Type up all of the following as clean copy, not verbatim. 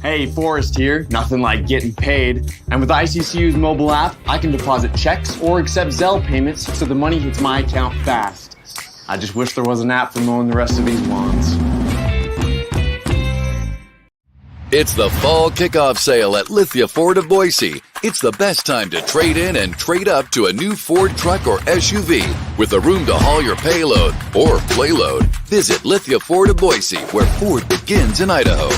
Hey, Forrest here. Nothing like getting paid. And with ICCU's mobile app, I can deposit checks or accept Zelle payments so the money hits my account fast. I just wish there was an app for mowing the rest of these lawns. It's the fall kickoff sale at Lithia Ford of Boise. It's the best time to trade in and trade up to a new Ford truck or SUV with the room to haul your payload or playload. Visit Lithia Ford of Boise, where Ford begins in Idaho.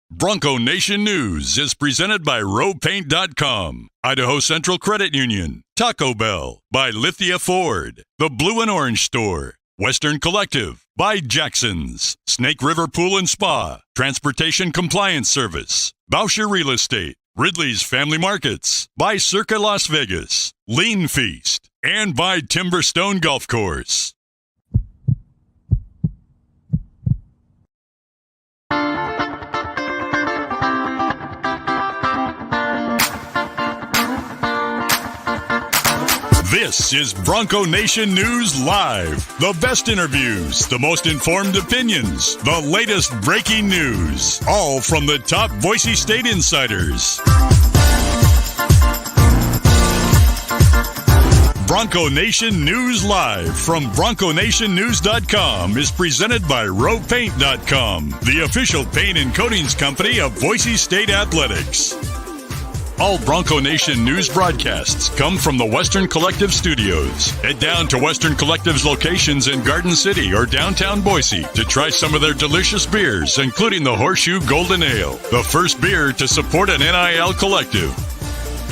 Bronco Nation News is presented by RowPaint.com, Idaho Central Credit Union, Taco Bell, by Lithia Ford, The Blue and Orange Store, Western Collective, by Jackson's, Snake River Pool and Spa, Transportation Compliance Service, Bauscher Real Estate, Ridley's Family Markets, by Circa Las Vegas, Lean Feast, and by Timberstone Golf Course. This is Bronco Nation News Live. The best interviews, the most informed opinions, the latest breaking news, all from the top Boise State insiders. Bronco Nation News Live from BroncoNationNews.com is presented by RowPaint.com, the official paint and coatings company of Boise State Athletics. All Bronco Nation news broadcasts come from the Western Collective Studios. Head down to Western Collective's locations in Garden City or downtown Boise to try some of their delicious beers, including the Horseshoe Golden Ale, the first beer to support an NIL collective.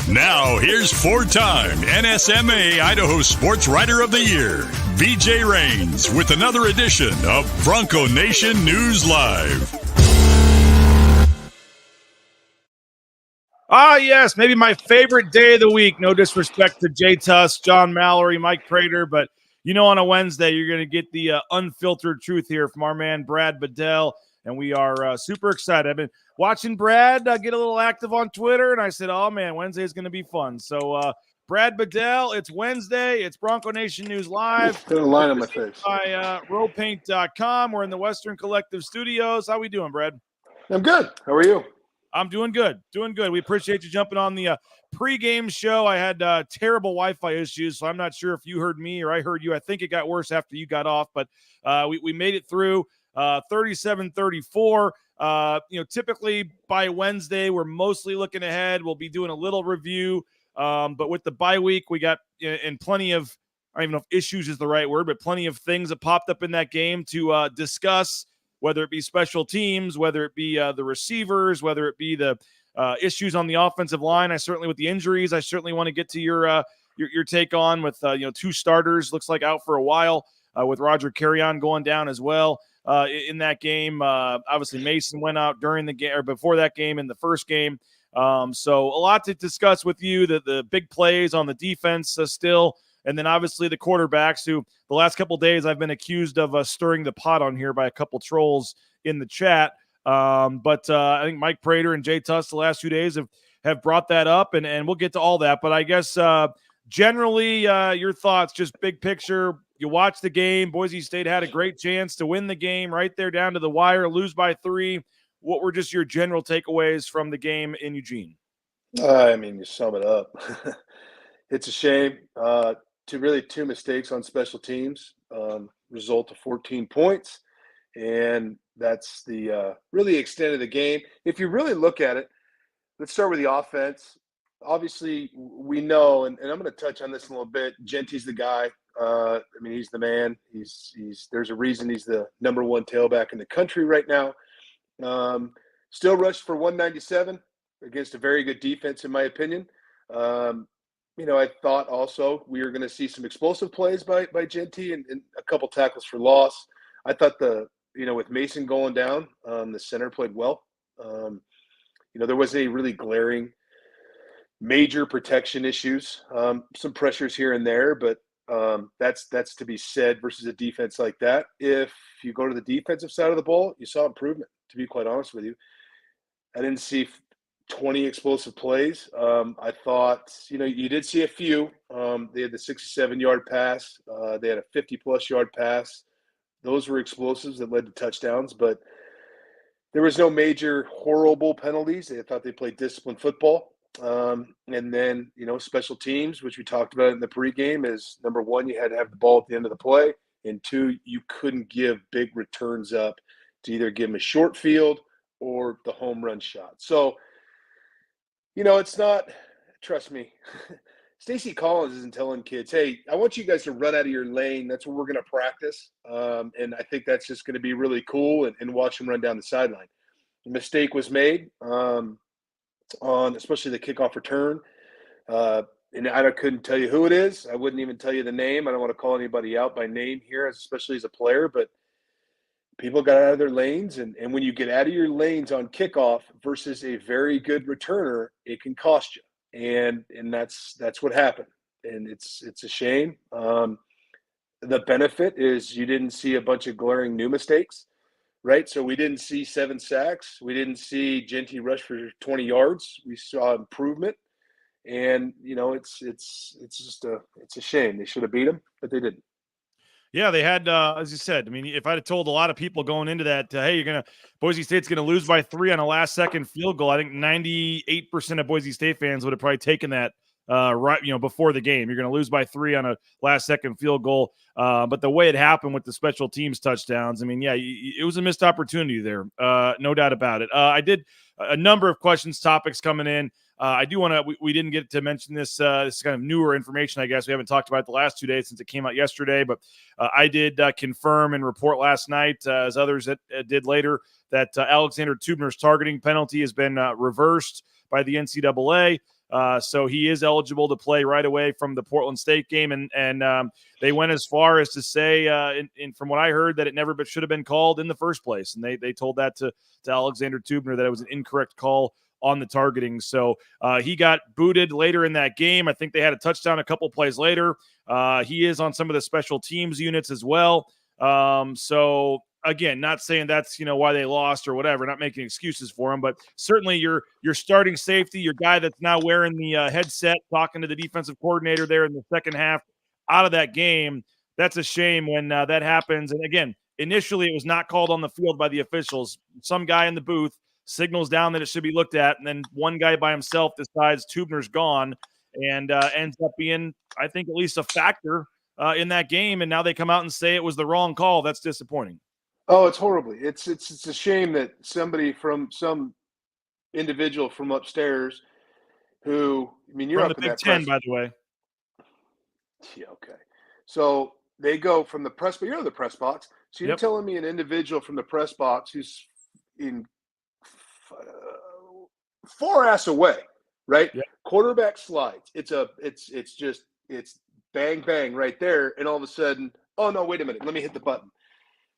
Now, here's four-time NSMA Idaho Sports Writer of the Year, BJ Rains, with another edition of Bronco Nation News Live. Ah, yes, maybe my favorite day of the week. No disrespect to Jay Tuss, John Mallory, Mike Prater, but you know on a Wednesday you're going to get the unfiltered truth here from our man Brad Bedell, and we are super excited. I've been watching Brad get a little active on Twitter, and I said, oh, man, Wednesday is going to be fun. So, Brad Bedell, it's Wednesday. It's Bronco Nation News Live. Got a line on my face. By RowPaint.com. We're in the Western Collective Studios. How we doing, Brad? I'm good. How are you? I'm doing good. Doing good. We appreciate you jumping on the pregame show. I had terrible Wi-Fi issues, so I'm not sure if you heard me or I heard you. I think it got worse after you got off, but we made it through 37-34. Typically by Wednesday, we're mostly looking ahead. We'll be doing a little review, but with the bye week, we got and plenty of, I don't even know if issues is the right word, but plenty of things that popped up in that game to discuss, whether it be special teams, whether it be the receivers, whether it be the issues on the offensive line. With the injuries, I certainly want to get to your take on with, two starters, looks like out for a while with Roger Carrion going down as well in that game. Obviously, Mason went out during the game or before that game in the first game. So a lot to discuss with you, the big plays on the defense still. And then obviously the quarterbacks who the last couple of days I've been accused of stirring the pot on here by a couple trolls in the chat. But I think Mike Prater and Jay Tuss the last 2 days have brought that up, and we'll get to all that. But I guess generally your thoughts, just big picture. You watched the game. Boise State had a great chance to win the game right there down to the wire, lose by 3. What were just your general takeaways from the game in Eugene? You sum it up. It's a shame. Two mistakes on special teams result of 14 points, and that's the really extent of the game. If you really look at it, let's start with the offense. Obviously, we know, and I'm going to touch on this a little bit. Genty's the guy. He's the man. He's there's a reason he's the number one tailback in the country right now. Still rushed for 197 against a very good defense, in my opinion. I thought also we were going to see some explosive plays by Genty and a couple tackles for loss. I thought with Mason going down, the center played well. There wasn't any really glaring major protection issues. Some pressures here and there, but that's to be said versus a defense like that. If you go to the defensive side of the ball, you saw improvement, to be quite honest with you. I didn't see 20 explosive plays. I thought, you did see a few. They had the 67-yard pass. They had a 50-plus yard pass. Those were explosives that led to touchdowns, but there was no major horrible penalties. They thought they played disciplined football. And then, special teams, which we talked about in the pregame, is number one, you had to have the ball at the end of the play. And two, you couldn't give big returns up to either give them a short field or the home run shot. So, it's not, trust me, Stacey Collins isn't telling kids, hey, I want you guys to run out of your lane. That's what we're going to practice. And I think that's just going to be really cool and watch them run down the sideline. A mistake was made on especially the kickoff return. And I couldn't tell you who it is. I wouldn't even tell you the name. I don't want to call anybody out by name here, especially as a player, but people got out of their lanes. And when you get out of your lanes on kickoff versus a very good returner, it can cost you. And that's what happened. And it's a shame. The benefit is you didn't see a bunch of glaring new mistakes, right? So we didn't see 7 sacks. We didn't see Genty rush for 20 yards. We saw improvement. And, it's just a shame. They should have beat them, but they didn't. Yeah, they had, as you said, I mean, if I'd have told a lot of people going into that, hey, Boise State's going to lose by 3 on a last-second field goal, I think 98% of Boise State fans would have probably taken that right, before the game. You're going to lose by 3 on a last-second field goal. But the way it happened with the special teams touchdowns, I mean, yeah, it was a missed opportunity there, no doubt about it. I did a number of questions, topics coming in. I do want to, we didn't get to mention this, this kind of newer information, I guess. We haven't talked about it the last 2 days since it came out yesterday, but I did confirm and report last night, as others did later, that Alexander Tubner's targeting penalty has been reversed by the NCAA. So he is eligible to play right away from the Portland State game. And they went as far as to say, from what I heard, that it never should have been called in the first place. And they told that to Alexander Tubner, that it was an incorrect call on the targeting. So he got booted later in that game. I think they had a touchdown a couple plays later. He is on some of the special teams units as well. So again, not saying that's, why they lost or whatever, not making excuses for him, but certainly your starting safety, your guy that's now wearing the headset, talking to the defensive coordinator there in the second half, out of that game. That's a shame when that happens. And again, initially it was not called on the field by the officials. Some guy in the booth signals down that it should be looked at, and then one guy by himself decides Tubner's gone, and ends up being, I think, at least a factor in that game. And now they come out and say it was the wrong call. That's disappointing. Oh, it's horribly. It's a shame that somebody from some individual from upstairs who, I mean, you're from up the in Big that Ten, by the way. Yeah, okay. So they go from the press, but you're in the press box. So you're Yep. telling me an individual from the press box who's in far ass away, right? Yep. Quarterback slides. It's bang, bang right there. And all of a sudden, oh no, wait a minute. Let me hit the button.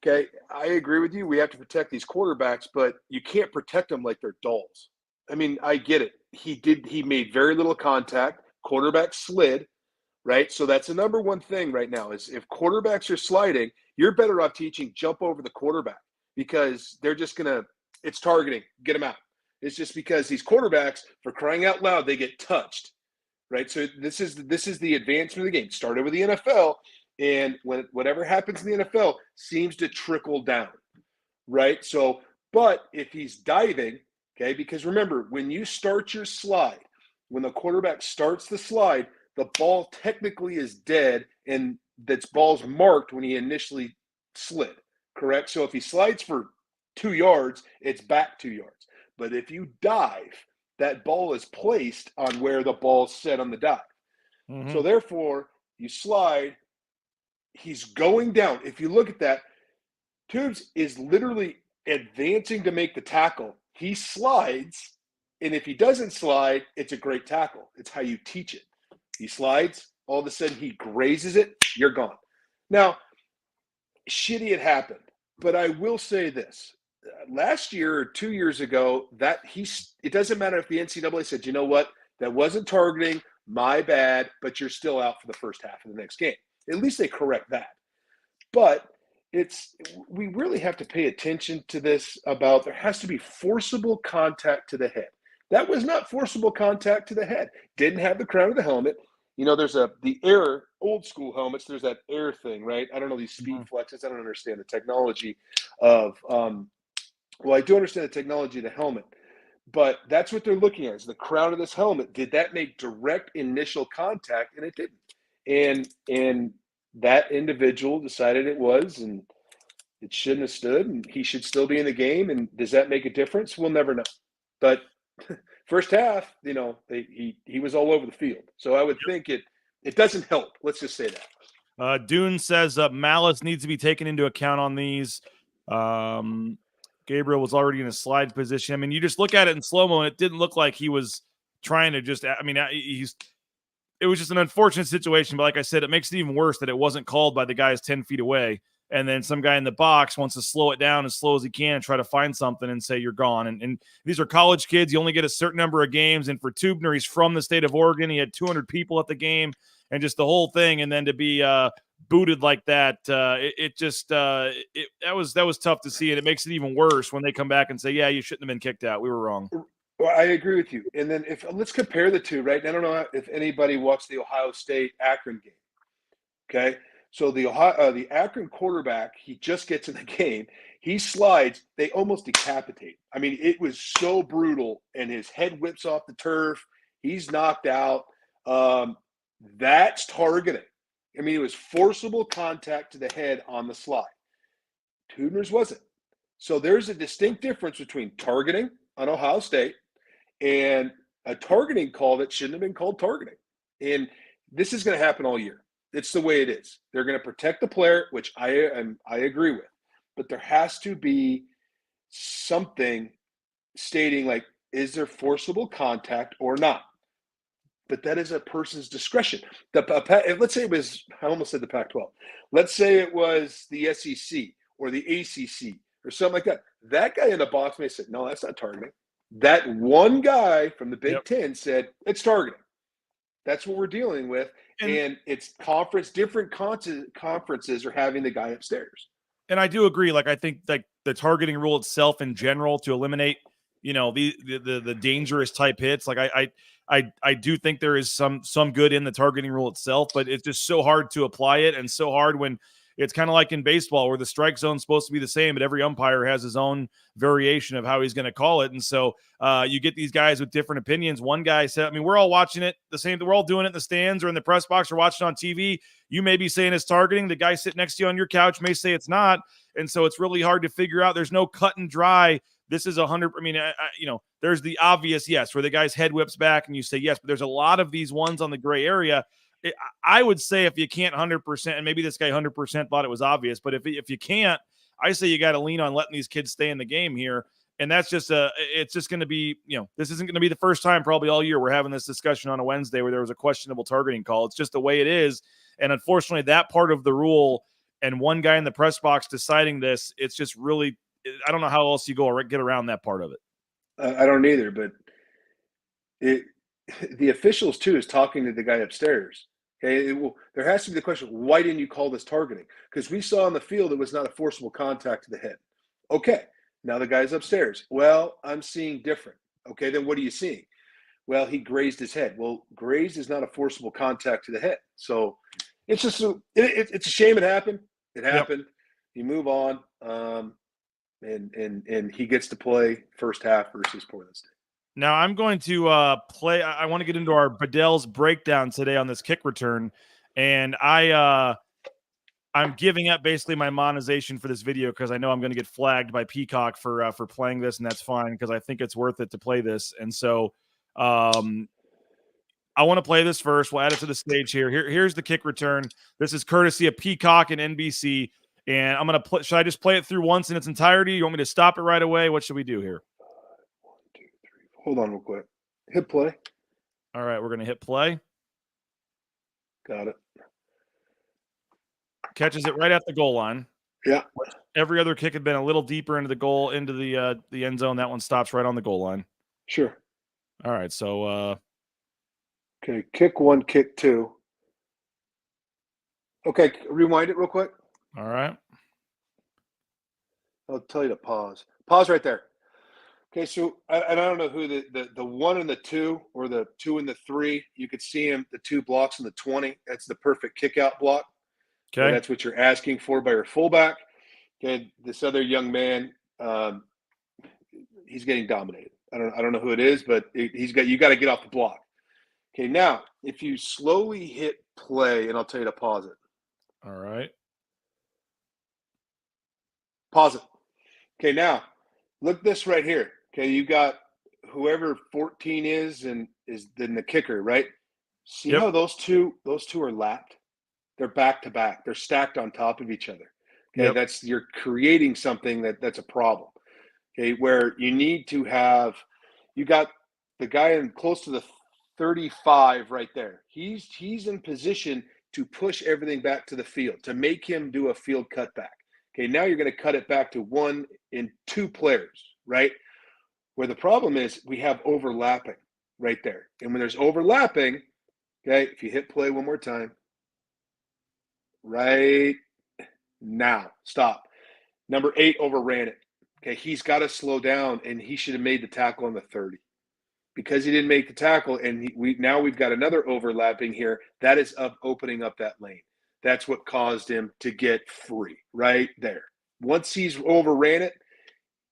Okay. I agree with you. We have to protect these quarterbacks, but you can't protect them like they're dolls. I mean, I get it. He made very little contact. Quarterback slid, right? So that's the number one thing right now is if quarterbacks are sliding, you're better off teaching jump over the quarterback because they're just going to, it's targeting, get them out. It's just because these quarterbacks, for crying out loud, they get touched, right? So this is the advancement of the game. Started with the NFL, and whatever happens in the NFL seems to trickle down, right? So, but if he's diving, okay, because remember, when you start your slide, when the quarterback starts the slide, the ball technically is dead, and that ball's marked when he initially slid, correct? So if he slides for 2 yards, it's back 2 yards. But if you dive, that ball is placed on where the ball's set on the dive. Mm-hmm. So therefore, you slide, he's going down. If you look at that, Tubes is literally advancing to make the tackle. He slides, and if he doesn't slide, it's a great tackle. It's how you teach it. He slides. All of a sudden, he grazes it. You're gone. Now, shitty it happened. But I will say this. Last year or 2 years ago, it doesn't matter if the NCAA said, you know what, that wasn't targeting, my bad, but you're still out for the first half of the next game. At least they correct that. But we really have to pay attention to this about there has to be forcible contact to the head. That was not forcible contact to the head. Didn't have the crown of the helmet. You know, there's the air, old school helmets, there's that air thing, right? I don't know, these speed flexes. I don't understand the technology of, well, I do understand the technology of the helmet, but that's what they're looking at is the crown of this helmet. Did that make direct initial contact? And it didn't. And that individual decided it was, and it shouldn't have stood, and he should still be in the game. And does that make a difference? We'll never know. But first half, you know, he was all over the field. So I would think it doesn't help. Let's just say that. Dune says malice needs to be taken into account on these. Gabriel was already in a slide position. I mean, you just look at it in slow-mo, and it didn't look like he was trying to just – I mean, it was just an unfortunate situation. But like I said, it makes it even worse that it wasn't called by the guys 10 feet away. And then some guy in the box wants to slow it down as slow as he can and try to find something and say you're gone. And these are college kids. You only get a certain number of games. And for Tubner, he's from the state of Oregon. He had 200 people at the game and just the whole thing. And then to be booted like that, that was tough to see. And it makes it even worse when they come back and say, yeah, you shouldn't have been kicked out. We were wrong. Well, I agree with you. And then let's compare the two, right? I don't know if anybody watched the Ohio State Akron game. Okay. So the Akron quarterback, he just gets in the game. He slides. They almost decapitate. I mean, it was so brutal, and his head whips off the turf. He's knocked out. That's targeting. I mean, it was forcible contact to the head on the slide. Tubner's wasn't. So there's a distinct difference between targeting on Ohio State and a targeting call that shouldn't have been called targeting. And this is going to happen all year. It's the way it is. They're going to protect the player, which I agree with. But there has to be something stating, like, is there forcible contact or not? But that is a person's discretion. Let's say it was, I almost said the Pac-12. Let's say it was the SEC or the ACC or something like that. That guy in the box may say, no, that's not targeting. That one guy from the Big Ten said, it's targeting. That's what we're dealing with. And it's different conferences are having the guy upstairs. And I do agree. Like, I think like the targeting rule itself in general to eliminate, you know, the dangerous type hits. Like I do think there is some good in the targeting rule itself, but it's just so hard to apply it, and so hard when it's kind of like in baseball where the strike zone is supposed to be the same, but every umpire has his own variation of how he's going to call it. And so you get these guys with different opinions. One guy said, I mean, we're all watching it the same. We're all doing it in the stands or in the press box or watching on TV. You may be saying it's targeting. The guy sitting next to you on your couch may say it's not. And so it's really hard to figure out. There's no cut and dry. This is 100. I mean, there's the obvious yes, where the guy's head whips back and you say yes, but there's a lot of these ones on the gray area. I would say if you can't 100%, and maybe this guy 100% thought it was obvious, but if you can't, I say you got to lean on letting these kids stay in the game here. And that's just it's just going to be, this isn't going to be the first time probably all year we're having this discussion on a Wednesday where there was a questionable targeting call. It's just the way it is. And unfortunately, that part of the rule and one guy in the press box deciding this, it's just really, I don't know how else you get around that part of it. I don't either, but the officials too is talking to the guy upstairs. Okay, there has to be the question: why didn't you call this targeting? Because we saw on the field it was not a forcible contact to the head. Okay, now the guy's upstairs. Well, I'm seeing different. Okay, then what are you seeing? Well, he grazed his head. Well, grazed is not a forcible contact to the head. So it's just it's a shame it happened. It happened. Yep. You move on, and he gets to play first half versus Portland State. Now I'm going to play. I want to get into our Bedell's breakdown today on this kick return, and I'm giving up basically my monetization for this video because I know I'm going to get flagged by Peacock for playing this, and that's fine because I think it's worth it to play this. And so I want to play this first. We'll add it to the stage here. Here's the kick return. This is courtesy of Peacock and NBC, and I'm going to play. Should I just play it through once in its entirety? You want me to stop it right away? What should we do here? Hold on real quick. Hit play. All right, we're going to hit play. Got it. Catches it right at the goal line. Yeah. Every other kick had been a little deeper into the goal, into the end zone. That one stops right on the goal line. Sure. All right, so Okay, kick 1, kick 2. Okay, rewind it real quick. all right. I'll tell you to pause. Pause right there. Okay, so I don't know who the 1 and the 2 or the 2 and the 3. You could see him, the 2 blocks and the 20. That's the perfect kick out block. Okay. And that's what you're asking for by your fullback. Okay, this other young man, he's getting dominated. I don't know who it is, but you got to get off the block. Okay, now if you slowly hit play, and I'll tell you to pause it. All right. Pause it. Okay, now look this right here. Okay, you got whoever 14 is and is then the kicker, right? See how those two are lapped? They're back to back. They're stacked on top of each other. Okay, you're creating something that's a problem. Okay, where you need to have, you got the guy in close to the 35 right there. He's in position to push everything back to the field, to make him do a field cutback. Okay, now you're going to cut it back to 1 and 2 players, right? Where the problem is we have overlapping right there. And when there's overlapping, okay, if you hit play one more time, right now, stop. Number 8 overran it. Okay, he's got to slow down, and he should have made the tackle on the 30. Because he didn't make the tackle, and we've got another overlapping here, that is opening up that lane. That's what caused him to get free right there. Once he's overran it,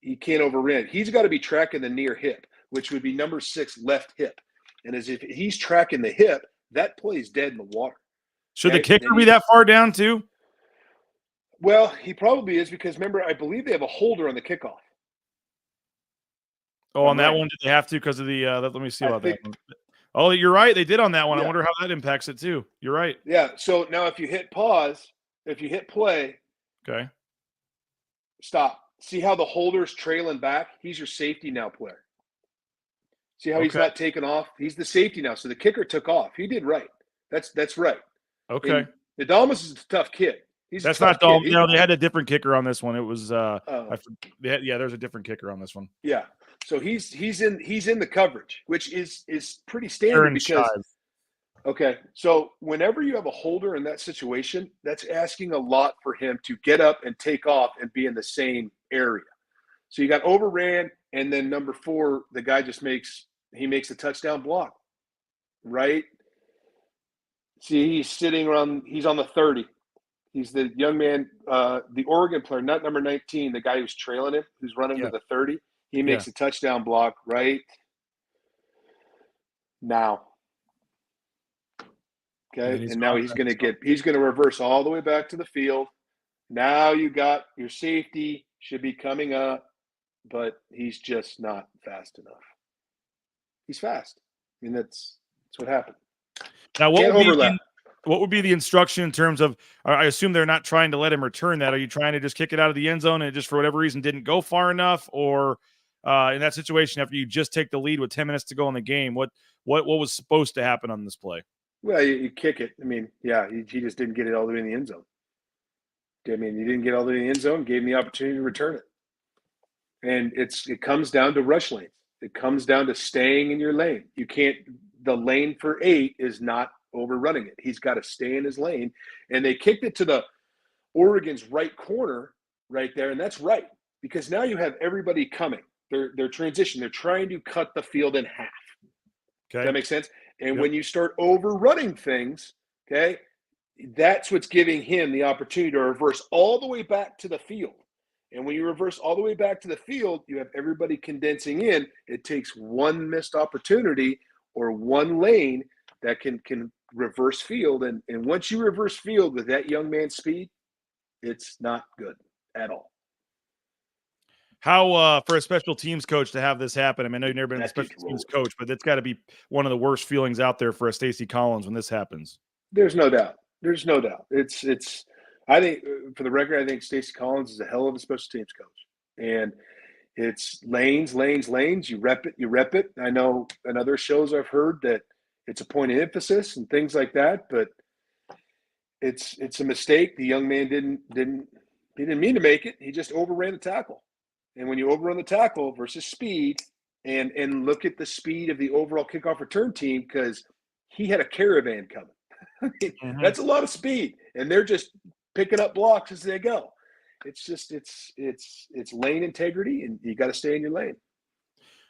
he can't overrun it. He's got to be tracking the near hip, which would be number 6 left hip. And as if he's tracking the hip, that play is dead in the water. Should the kicker be that far down too? Well, he probably is because, remember, I believe they have a holder on the kickoff. Oh, on that one, did they have to because of the let me see about that one. Oh, you're right. They did on that one. Yeah. I wonder how that impacts it too. You're right. Yeah. So now if you hit pause, if you hit play, okay, stop. See how the holder's trailing back? He's your safety now player. See how he's not taking off? He's the safety now. So the kicker took off. He did right. That's right. Okay. And Adamas is a tough kid. That's not Dalmas. No, they had a different kicker on this one. It was there's a different kicker on this one. Yeah. So he's in the coverage, which is pretty standard because okay. So whenever you have a holder in that situation, that's asking a lot for him to get up and take off and be in the same area. So you got overran, and then number 4, the guy just makes a touchdown block. Right? See, he's sitting around, he's on the 30. He's the young man, the Oregon player, not number 19, the guy who's trailing him, who's running to the 30. He makes a touchdown block right now. Okay, and now he's going to reverse all the way back to the field. Now you got your safety should be coming up, but he's just not fast enough. He's fast. I mean, that's what happened. Now, what would be the instruction in terms of, I assume they're not trying to let him return that. Are you trying to just kick it out of the end zone and it just for whatever reason didn't go far enough? Or in that situation, after you just take the lead with 10 minutes to go in the game, what was supposed to happen on this play? Well, you kick it. I mean, yeah, he just didn't get it all the way in the end zone. I mean, you didn't get all the way in the end zone, gave him the opportunity to return it. And it comes down to rush lanes. It comes down to staying in your lane. The lane for 8 is not overrunning it. He's got to stay in his lane. And they kicked it to the Oregon's right corner right there. And that's right, because now you have everybody coming. They're transition. They're trying to cut the field in half. Okay. Does that make sense? And when you start overrunning things, okay, that's what's giving him the opportunity to reverse all the way back to the field. And when you reverse all the way back to the field, you have everybody condensing in. It takes one missed opportunity or one lane that can reverse field. And once you reverse field with that young man's speed, it's not good at all. How, for a special teams coach to have this happen? I mean, I know you've never been a special teams coach, but it's got to be one of the worst feelings out there for a Stacey Collins when this happens. There's no doubt. There's no doubt. It's. I think, for the record, I think Stacey Collins is a hell of a special teams coach, and it's lanes. You rep it. I know in other shows I've heard that it's a point of emphasis and things like that, but it's a mistake. The young man didn't mean to make it. He just overran the tackle. And when you overrun the tackle versus speed, and look at the speed of the overall kickoff return team, because he had a caravan coming. I mean, that's a lot of speed, and they're just picking up blocks as they go. It's just it's lane integrity, and you got to stay in your lane.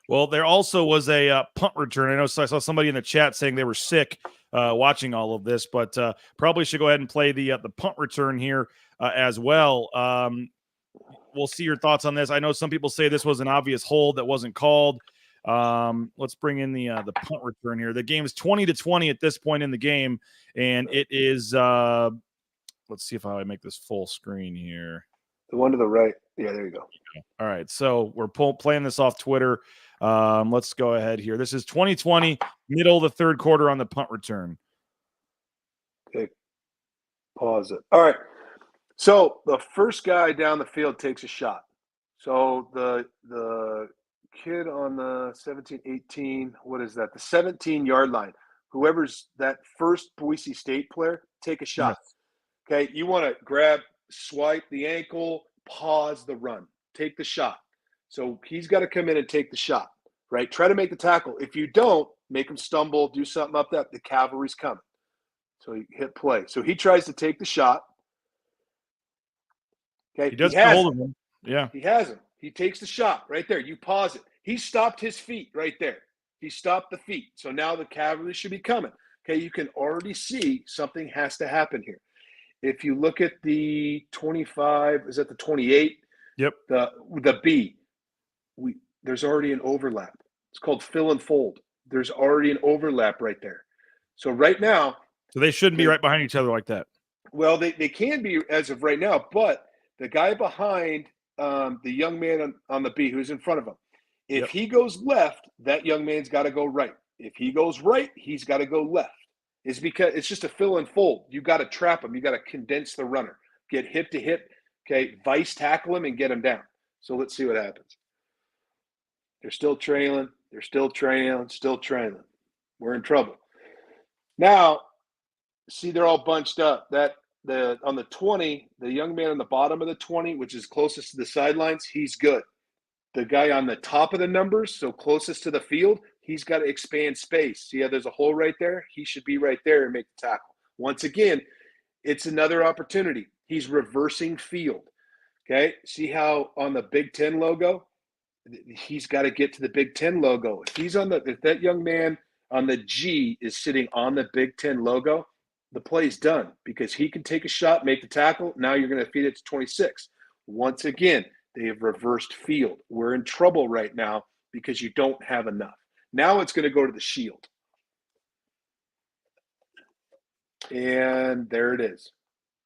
Well, there also was a punt return. I know I saw somebody in the chat saying they were sick watching all of this, but probably should go ahead and play the punt return here as well. We'll see your thoughts on this. I know some people say this was an obvious hold that wasn't called. Let's bring in the punt return here. The game is 20-20 at this point in the game, and it is. Let's see if I make this full screen here. The one to the right. Yeah, there you go. All right, so we're playing this off Twitter. Let's go ahead here. This is 20-20, middle of the third quarter on the punt return. Okay, pause it. All right. So the first guy down the field takes a shot. So the kid on the 17, 18, what is that? The 17-yard line. Whoever's that first Boise State player, take a shot. Yes. Okay, you want to grab, swipe the ankle, pause the run, take the shot. So he's got to come in and take the shot, right? Try to make the tackle. If you don't, make him stumble, do something up that, the cavalry's coming. So you hit play. So he tries to take the shot. Okay, he does get hold of him. Yeah. He has him. He takes the shot right there. You pause it. He stopped his feet right there. He stopped the feet. So now the cavalry should be coming. Okay, you can already see something has to happen here. If you look at the 25, is that the 28? Yep. The B, there's already an overlap. It's called fill and fold. There's already an overlap right there. So right now. So they shouldn't be right behind each other like that. Well, they can be as of right now, but the guy behind the young man on the B who's in front of him, if he goes left, that young man's got to go right. If he goes right, he's got to go left. It's because it's just a fill and fold. You got to trap him. You got to condense the runner, get hip to hip. Okay, vice tackle him and get him down. So let's see what happens. They're still trailing. They're still trailing. Still trailing. We're in trouble. Now, see, they're all bunched up. On the 20, the young man on the bottom of the 20, which is closest to the sidelines, he's good. The guy on the top of the numbers, so closest to the field, he's got to expand space. See how there's a hole right there? He should be right there and make the tackle. Once again, it's another opportunity. He's reversing field. Okay, see how on the Big Ten logo, he's got to get to the Big Ten logo. If that young man on the G is sitting on the Big Ten logo, the play's done because he can take a shot, make the tackle. Now you're going to feed it to 26. Once again, they have reversed field. We're in trouble right now because you don't have enough. Now it's going to go to the shield. And there it is.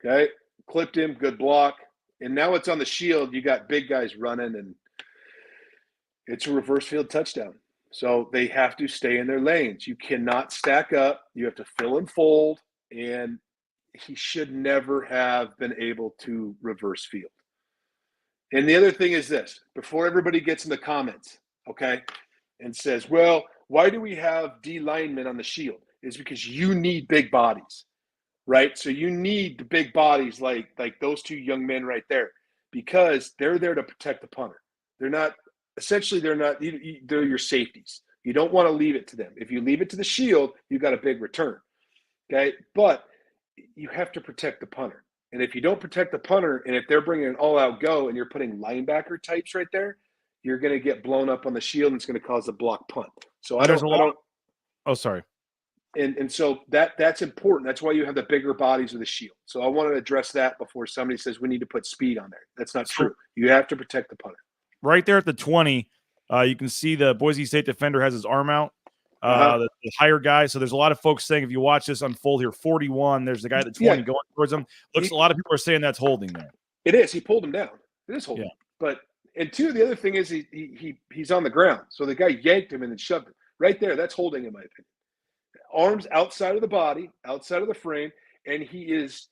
Okay. Clipped him, good block. And now it's on the shield. You got big guys running, and it's a reverse field touchdown. So they have to stay in their lanes. You cannot stack up. You have to fill and fold. And he should never have been able to reverse field. And the other thing is this, before everybody gets in the comments, okay, and says, well, why do we have D linemen on the shield? It's because you need big bodies, right? So you need the big bodies like those two young men right there, because they're there to protect the punter. They're your safeties. You don't want to leave it to them. If you leave it to the shield, you got a big return. Okay, but you have to protect the punter. And if you don't protect the punter, and if they're bringing an all-out go and you're putting linebacker types right there, you're going to get blown up on the shield, and it's going to cause a block punt. So Oh, sorry. And so that's important. That's why you have the bigger bodies of the shield. So I want to address that before somebody says we need to put speed on there. That's not true. You have to protect the punter. Right there at the 20, you can see the Boise State defender has his arm out. The higher guy. So there's a lot of folks saying if you watch this unfold here, 41, there's the guy at the 20 going towards him. A lot of people are saying that's holding there. It is. He pulled him down. It is holding. Yeah. And two, the other thing is he's on the ground. So the guy yanked him and then shoved him. Right there, that's holding in my opinion. Arms outside of the body, outside of the frame, and he is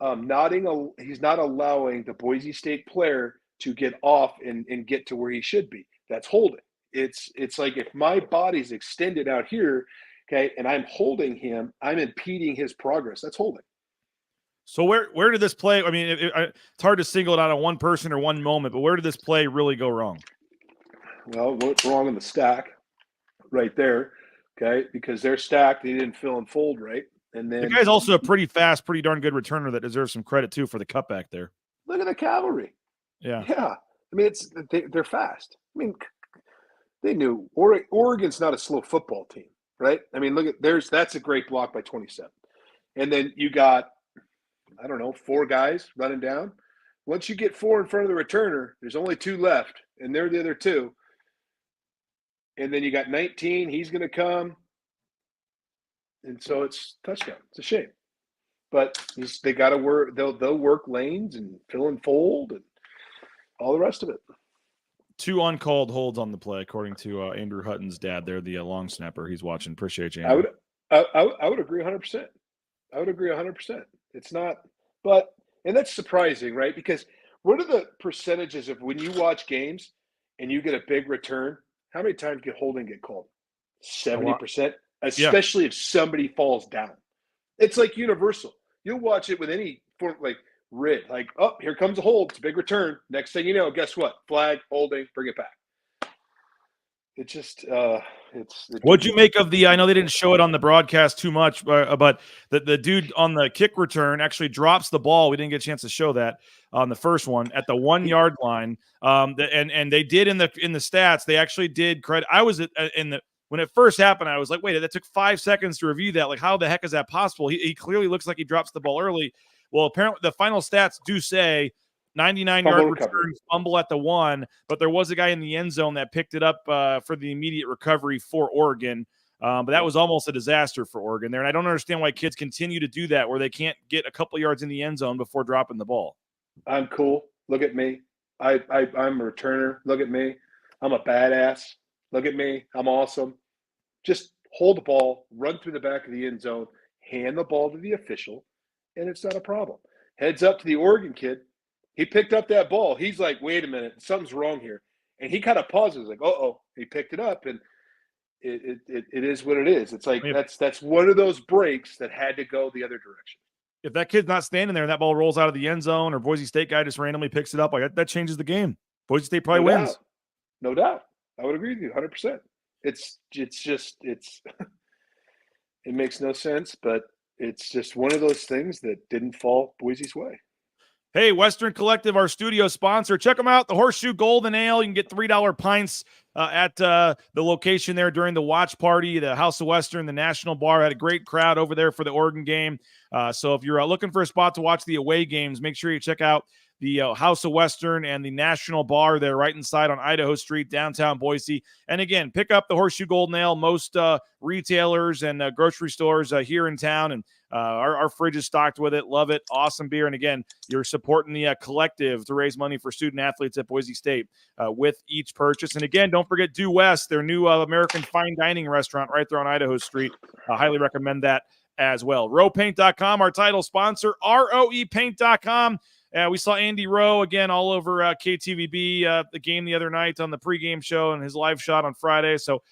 he's not allowing the Boise State player to get off and get to where he should be. That's holding. It's like if my body's extended out here, okay, and I'm holding him, I'm impeding his progress. That's holding. So where did this play? I mean, it's hard to single it out on one person or one moment, but where did this play really go wrong? Well, what's wrong in the stack right there, okay? Because they're stacked, they didn't fill and fold right. And then the guy's also a pretty fast, pretty darn good returner that deserves some credit, too, for the cutback there. Look at the cavalry. Yeah. Yeah. I mean, they're fast. I mean, they knew Oregon's not a slow football team, right? I mean, that's a great block by 27. And then you got, I don't know, 4 guys running down. Once you get 4 in front of the returner, there's only 2 left, and they're the other 2. And then you got 19. He's going to come. And so it's touchdown. It's a shame. But they got to work. They'll work lanes and fill and fold and all the rest of it. 2 uncalled holds on the play, according to Andrew Hutton's dad there, the long snapper. He's watching. Appreciate you, Andrew. I would agree 100%. I would agree 100%. It's not – but – and that's surprising, right? Because what are the percentages of when you watch games and you get a big return, how many times get holding get called? 70%, especially if somebody falls down. It's like universal. You'll watch it with any form, like rid, like, oh, here comes a hold. It's a big return. Next thing you know, guess what? Flag, holding, bring it back. It just What'd you make of the? I know they didn't show it on the broadcast too much, but the dude on the kick return actually drops the ball. We didn't get a chance to show that on the first one at the 1 yard line. And they did in the stats. They actually did credit. I was when it first happened, I was like, wait, that took 5 seconds to review that. Like, how the heck is that possible? He clearly looks like he drops the ball early. Well, apparently the final stats do say 99-yard return, fumble at the 1, but there was a guy in the end zone that picked it up for the immediate recovery for Oregon. But that was almost a disaster for Oregon there. And I don't understand why kids continue to do that, where they can't get a couple yards in the end zone before dropping the ball. I'm cool. Look at me. I'm a returner. Look at me. I'm a badass. Look at me. I'm awesome. Just hold the ball, run through the back of the end zone, hand the ball to the official, and it's not a problem. Heads up to the Oregon kid. He picked up that ball. He's like, wait a minute, something's wrong here. And he kind of pauses, like, uh-oh. He picked it up, and it is what it is. It's like that's one of those breaks that had to go the other direction. If that kid's not standing there and that ball rolls out of the end zone, or Boise State guy just randomly picks it up, like that changes the game. Boise State probably wins. No doubt. I would agree with you 100%. It's just it makes no sense, but it's just one of those things that didn't fall Boise's way. Hey, Western Collective, our studio sponsor. Check them out, the Horseshoe Golden Ale. You can get $3 pints at the location there during the watch party. The House of Western, the National Bar, had a great crowd over there for the Oregon game. So if you're looking for a spot to watch the away games, make sure you check out the House of Western and the National Bar there right inside on Idaho Street, downtown Boise. And again, pick up the Horseshoe Golden Ale. Most retailers and grocery stores here in town, and our fridge is stocked with it. Love it. Awesome beer. And again, you're supporting the collective to raise money for student athletes at Boise State with each purchase. And again, don't forget Due West, their new American fine dining restaurant right there on Idaho Street. Highly recommend that as well. RoePaint.com, our title sponsor, ROEPaint.com. We saw Andy Rowe again all over KTVB, the game the other night on the pregame show and his live shot on Friday. So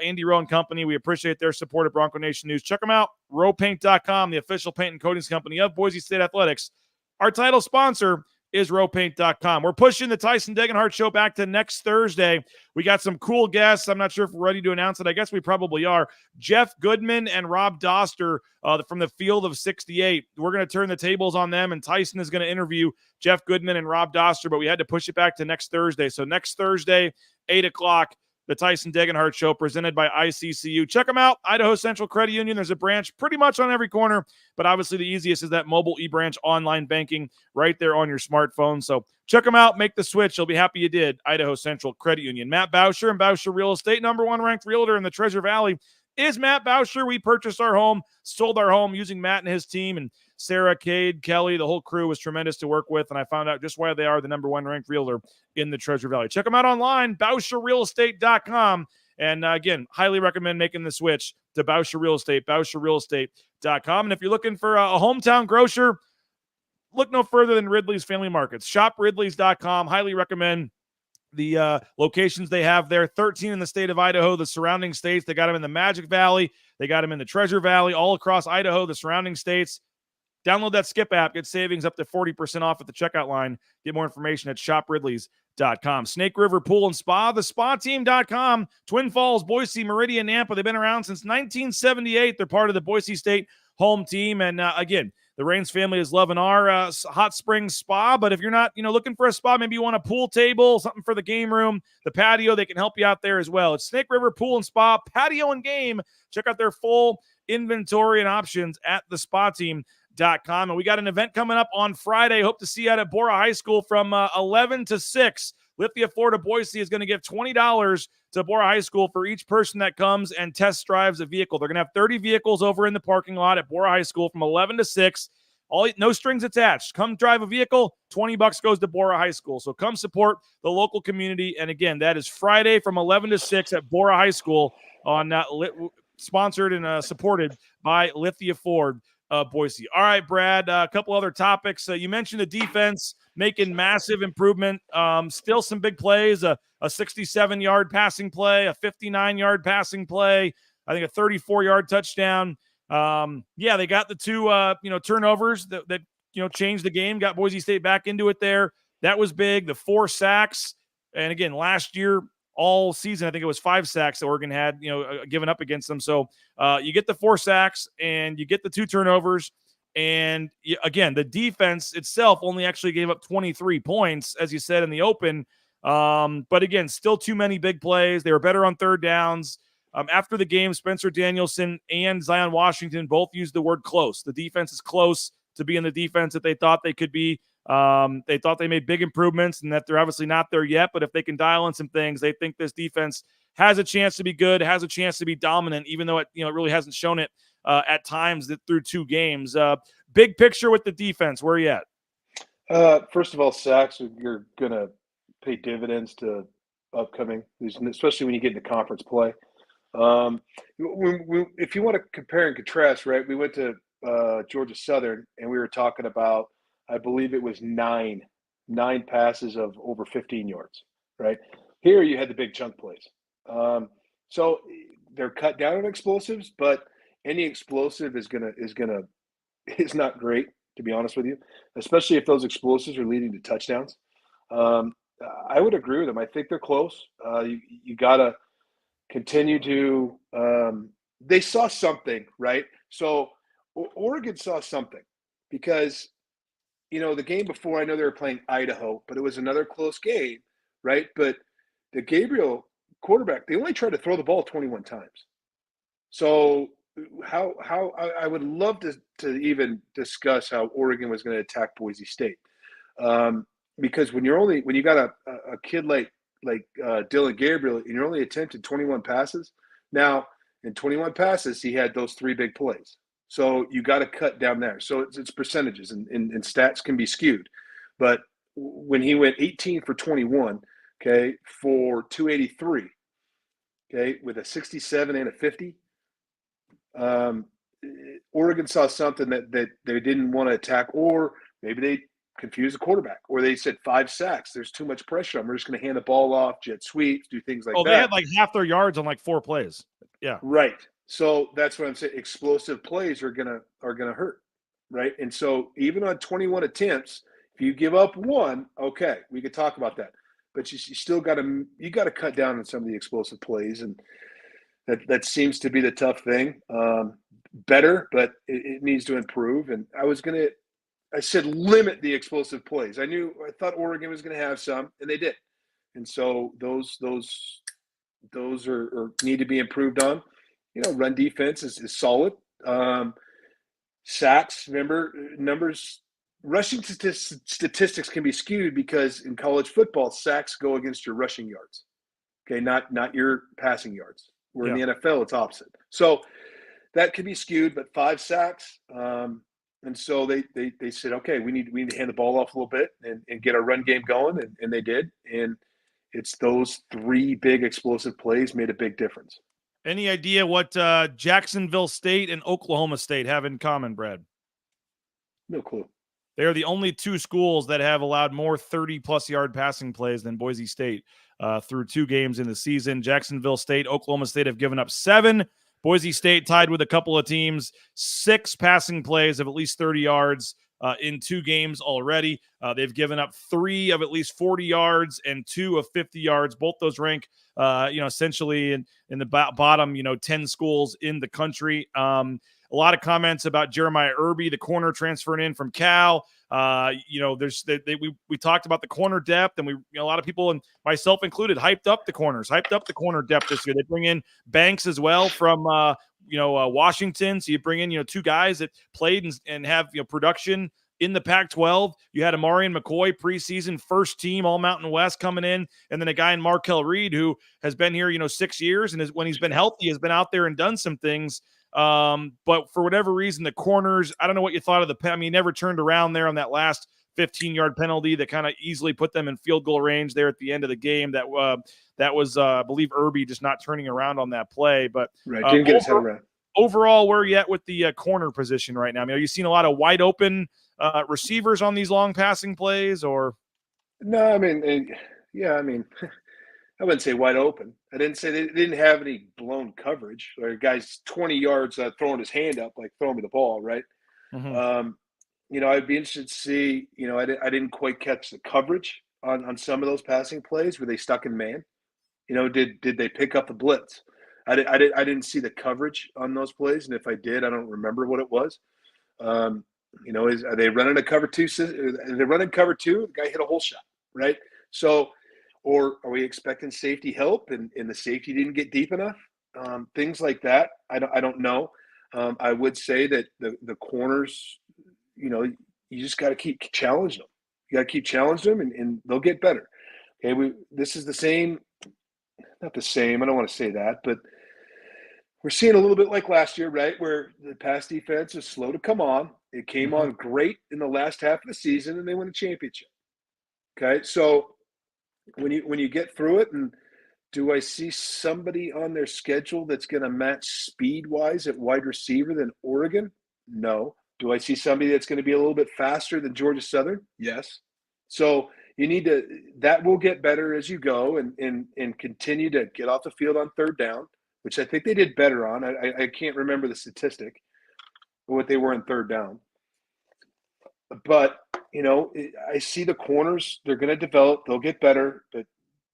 Andy Rowe and company, we appreciate their support at Bronco Nation News. Check them out, RoePaint.com, the official paint and coatings company of Boise State Athletics. Our title sponsor is RoePaint.com. We're pushing the Tyson Degenhart Show back to next Thursday. We got some cool guests. I'm not sure if we're ready to announce it. I guess we probably are. Jeff Goodman and Rob Doster from the Field of 68. We're going to turn the tables on them, and Tyson is going to interview Jeff Goodman and Rob Doster, but we had to push it back to next Thursday. So next Thursday, 8 o'clock, the Tyson Degenhart Show presented by ICCU. Check them out, Idaho Central Credit Union. There's a branch pretty much on every corner, but obviously the easiest is that mobile e-branch online banking right there on your smartphone. So check them out, make the switch. You'll be happy you did. Idaho Central Credit Union. Matt Bauscher and Bauscher Real Estate, #1 ranked realtor in the Treasure Valley, is Matt Bauscher. We purchased our home, sold our home using Matt and his team, and Sarah, Cade, Kelly, the whole crew was tremendous to work with, and I found out just why they are the #1 ranked realtor in the Treasure Valley. Check them out online, BauscherRealEstate.com. And again, highly recommend making the switch to Bauscher Real Estate, BauscherRealEstate.com. And if you're looking for a hometown grocer, look no further than Ridley's Family Markets. ShopRidleys.com. Highly recommend the locations they have there. 13 in the state of Idaho, the surrounding states. They got them in the Magic Valley. They got them in the Treasure Valley, all across Idaho, the surrounding states. Download that Skip app. Get savings up to 40% off at the checkout line. Get more information at shopridleys.com. Snake River Pool and Spa, thespateam.com. Twin Falls, Boise, Meridian, Nampa. They've been around since 1978. They're part of the Boise State home team. And again, the Raines family is loving our hot spring spa. But if you're not, looking for a spa, maybe you want a pool table, something for the game room, the patio, they can help you out there as well. It's Snake River Pool and Spa, patio and game. Check out their full inventory and options at thespateam.com. And we got an event coming up on Friday. Hope to see you at Bora High School from 11 to 6. Lithia Florida Boise is going to give $20 to Bora High School for each person that comes and test drives a vehicle. They're going to have 30 vehicles over in the parking lot at Bora High School from 11 to 6. No strings attached. Come drive a vehicle, $20 goes to Bora High School. So come support the local community. And again, that is Friday from 11 to 6 at Bora High School on sponsored and supported by Lithia Ford Boise. All right, Brad, a couple other topics. You mentioned the defense making massive improvement. Still some big plays, a 67-yard passing play, a 59-yard passing play, I think a 34-yard touchdown. They got the two turnovers that changed the game, got Boise State back into it there. That was big. The 4 sacks. And again, last year, all season, I think it was 5 sacks that Oregon had, given up against them. So you get the 4 sacks and you get the 2 turnovers. And again, the defense itself only actually gave up 23 points, as you said in the open. But again, still too many big plays. They were better on third downs. After the game, Spencer Danielson and Zion Washington both used the word close. The defense is close to being the defense that they thought they could be. They thought they made big improvements and that they're obviously not there yet, but if they can dial in some things, they think this defense has a chance to be good, has a chance to be dominant, even though it really hasn't shown it at times through 2 games. Big picture with the defense, where are you at? First of all, sacks are going to pay dividends to upcoming, especially when you get into conference play. If you want to compare and contrast, right, we went to Georgia Southern and we were talking about, I believe it was nine passes of over 15 yards, right? Here you had the big chunk plays. So they're cut down on explosives, but any explosive is not great, to be honest with you, especially if those explosives are leading to touchdowns. I would agree with them. I think they're close. You got to continue to they saw something, right? So Oregon saw something because the game before, I know they were playing Idaho, but it was another close game, right? But the Gabriel quarterback, they only tried to throw the ball 21 times. So how I would love to even discuss how Oregon was going to attack Boise State, because when you got a kid like Dylan Gabriel and you're only attempted 21 passes. Now in 21 passes, he had those 3 big plays. So you got to cut down there. So it's percentages and stats can be skewed. But when he went 18 for 21, okay, for 283, okay, with a 67 and a 50, Oregon saw something that they didn't want to attack, or maybe they confused the quarterback, or they said 5 sacks. There's too much pressure. We're just going to hand the ball off, jet sweeps, do things like that. Oh, they had like half their yards on like 4 plays. Yeah. Right. So that's what I'm saying. Explosive plays are gonna hurt, right? And so even on 21 attempts, if you give up 1, okay, we could talk about that. But you still got to cut down on some of the explosive plays, and that seems to be the tough thing. Better, but it needs to improve. And I said limit the explosive plays. I thought Oregon was going to have some, and they did. And so those are need to be improved on. Run defense is solid. Sacks, remember, numbers, rushing statistics can be skewed because in college football, sacks go against your rushing yards, okay, not your passing yards. Where in the NFL, it's opposite. So that can be skewed, but 5 sacks. And so they said, okay, we need to hand the ball off a little bit and get our run game going, and they did. And it's those 3 big explosive plays made a big difference. Any idea what Jacksonville State and Oklahoma State have in common, Brad? No clue. They are the only 2 schools that have allowed more 30-plus yard passing plays than Boise State through 2 games in the season. Jacksonville State, Oklahoma State have given up 7. Boise State tied with a couple of teams, 6 passing plays of at least 30 yards in 2 games already. They've given up 3 of at least 40 yards and 2 of 50 yards. Both those rank, essentially in the bottom, 10 schools in the country. A lot of comments about Jeremiah Irby, the corner transferring in from Cal. We talked about the corner depth, and a lot of people, and myself included, hyped up the corner depth this year. They bring in Banks as well from Washington. So you bring in 2 guys that played and have production in the Pac-12. You had Amarian McCoy, preseason first team All Mountain West coming in, and then a guy in Markel Reed who has been here 6 years, and when he's been healthy has been out there and done some things. But for whatever reason, the corners, I don't know what you thought of he never turned around there on that last 15-yard penalty that kind of easily put them in field goal range there at the end of the game. That was, I believe, Irby just not turning around on that play. But right, didn't get his head around. Overall, where are you at with the corner position right now? Are you seeing a lot of wide open receivers on these long passing plays, or? No, I wouldn't say wide open. I didn't say they didn't have any blown coverage, or guys 20 yards throwing his hand up like throw me the ball, right? Mm-hmm. I'd be interested to see. I didn't quite catch the coverage on some of those passing plays. Were they stuck in man? Did they pick up the blitz? I didn't see the coverage on those plays, and if I did, I don't remember what it was. Are they running a cover 2? Are they running cover 2? The guy hit a hole shot, right? So. Or are we expecting safety help and the safety didn't get deep enough? Things like that. I don't know. I would say that the corners, you just got to keep challenging them. You got to keep challenging them and they'll get better. Okay, this is the same, not the same. I don't want to say that, but we're seeing a little bit like last year, right? Where the pass defense is slow to come on. It came on great in the last half of the season and they win a championship. Okay, so when you get through it, and do I see somebody on their schedule that's going to match speed-wise at wide receiver than Oregon? No. Do I see somebody that's going to be a little bit faster than Georgia Southern? Yes. So that will get better as you go and continue to get off the field on third down, which I think they did better on. I can't remember the statistic of what they were in third down. But I see the corners. They're going to develop. They'll get better, but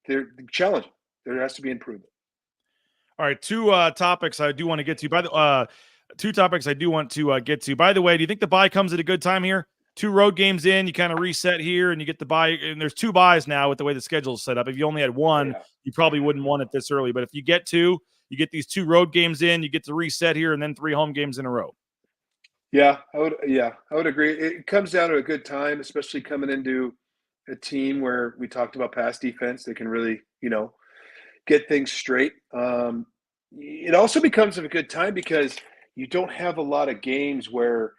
they're challenging. There has to be improvement. All right, 2 topics I do want to get to. 2 topics I do want to get to. By the way, do you think the bye comes at a good time here? 2 road games in, you kind of reset here, and you get the bye. And there's 2 byes now with the way the schedule is set up. If you only had 1, you probably wouldn't want it this early. But if you get 2, you get these 2 road games in, you get to reset here, and then 3 home games in a row. Yeah, I would agree. It comes down to a good time, especially coming into a team where we talked about pass defense. They can really, get things straight. It also becomes a good time because you don't have a lot of games where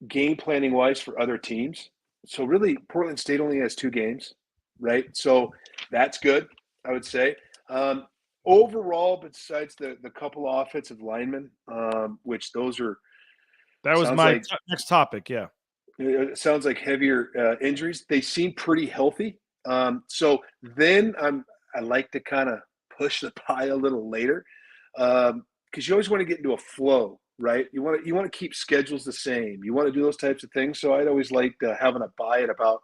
game planning wise for other teams. So really, Portland State only has 2 games, right? So that's good, I would say. Overall, besides the couple of offensive linemen, which those are – that was my next topic, yeah. It sounds like heavier injuries. They seem pretty healthy. So then I like to kind of push the pie a little later because you always want to get into a flow, right? You want to keep schedules the same. You want to do those types of things. So I'd always like having a bye at about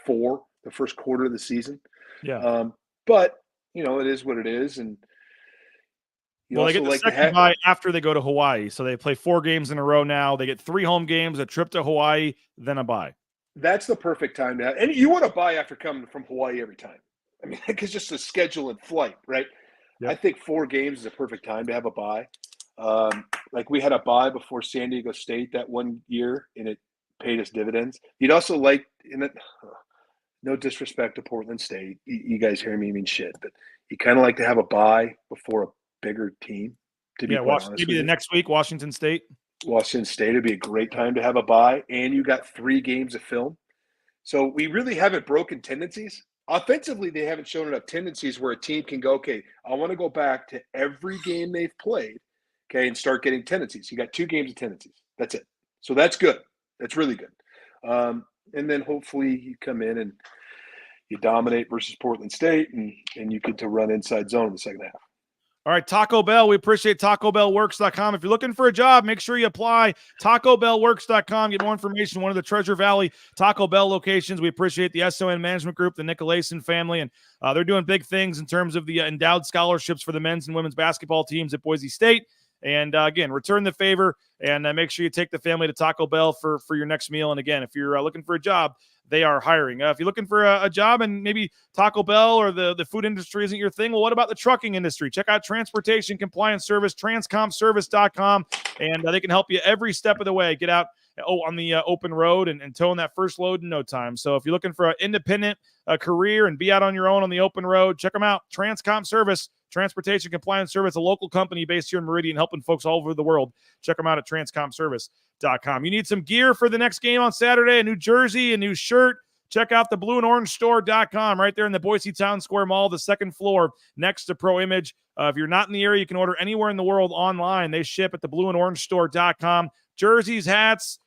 4, the first quarter of the season. Yeah. But – it is what it is, and they get the second bye after they go to Hawaii, so they play 4 games in a row now. They get 3 home games, a trip to Hawaii, then a bye. That's the perfect time to have, and you want to bye after coming from Hawaii every time. I mean, because just the schedule and flight, right? Yep. I think 4 games is a perfect time to have a bye. Like we had a bye before San Diego State that one year, and it paid us dividends. You'd also like in it. No disrespect to Portland State. You guys hear me mean shit, but you kind of like to have a bye before a bigger team, to be quite honest. Maybe the next week, Washington State. Washington State would be a great time to have a bye, and you got 3 games of film. So we really haven't broken tendencies. Offensively, they haven't shown enough tendencies where a team can go, okay, I want to go back to every game they've played, okay, and start getting tendencies. You got 2 games of tendencies. That's it. So that's good. That's really good. And then hopefully you come in and you dominate versus Portland State and you get to run inside zone in the second half. All right, Taco Bell. We appreciate TacoBellWorks.com. If you're looking for a job, make sure you apply. TacoBellWorks.com. Get more information. One of the Treasure Valley Taco Bell locations. We appreciate the SON Management Group, the Nicolason family, and they're doing big things in terms of the endowed scholarships for the men's and women's basketball teams at Boise State. And again, return the favor and make sure you take the family to Taco Bell for your next meal. And again, if you're looking for a job, they are hiring. If you're looking for a job and maybe Taco Bell or the food industry isn't your thing, well, what about the trucking industry? Check out Transportation Compliance Service, transcompservice.com, and they can help you every step of the way. Get out on the open road and towing that first load in no time. So if you're looking for an independent career and be out on your own on the open road, check them out. Transcom Service, Transportation Compliance Service, a local company based here in Meridian, helping folks all over the world. Check them out at transcomservice.com. You need some gear for the next game on Saturday, a new jersey, a new shirt. Check out the blueandorange.store.com right there in the Boise Town Square Mall, the second floor next to Pro Image. If you're not in the area, you can order anywhere in the world online. They ship at the blueandorangestore.com. Jerseys, hats,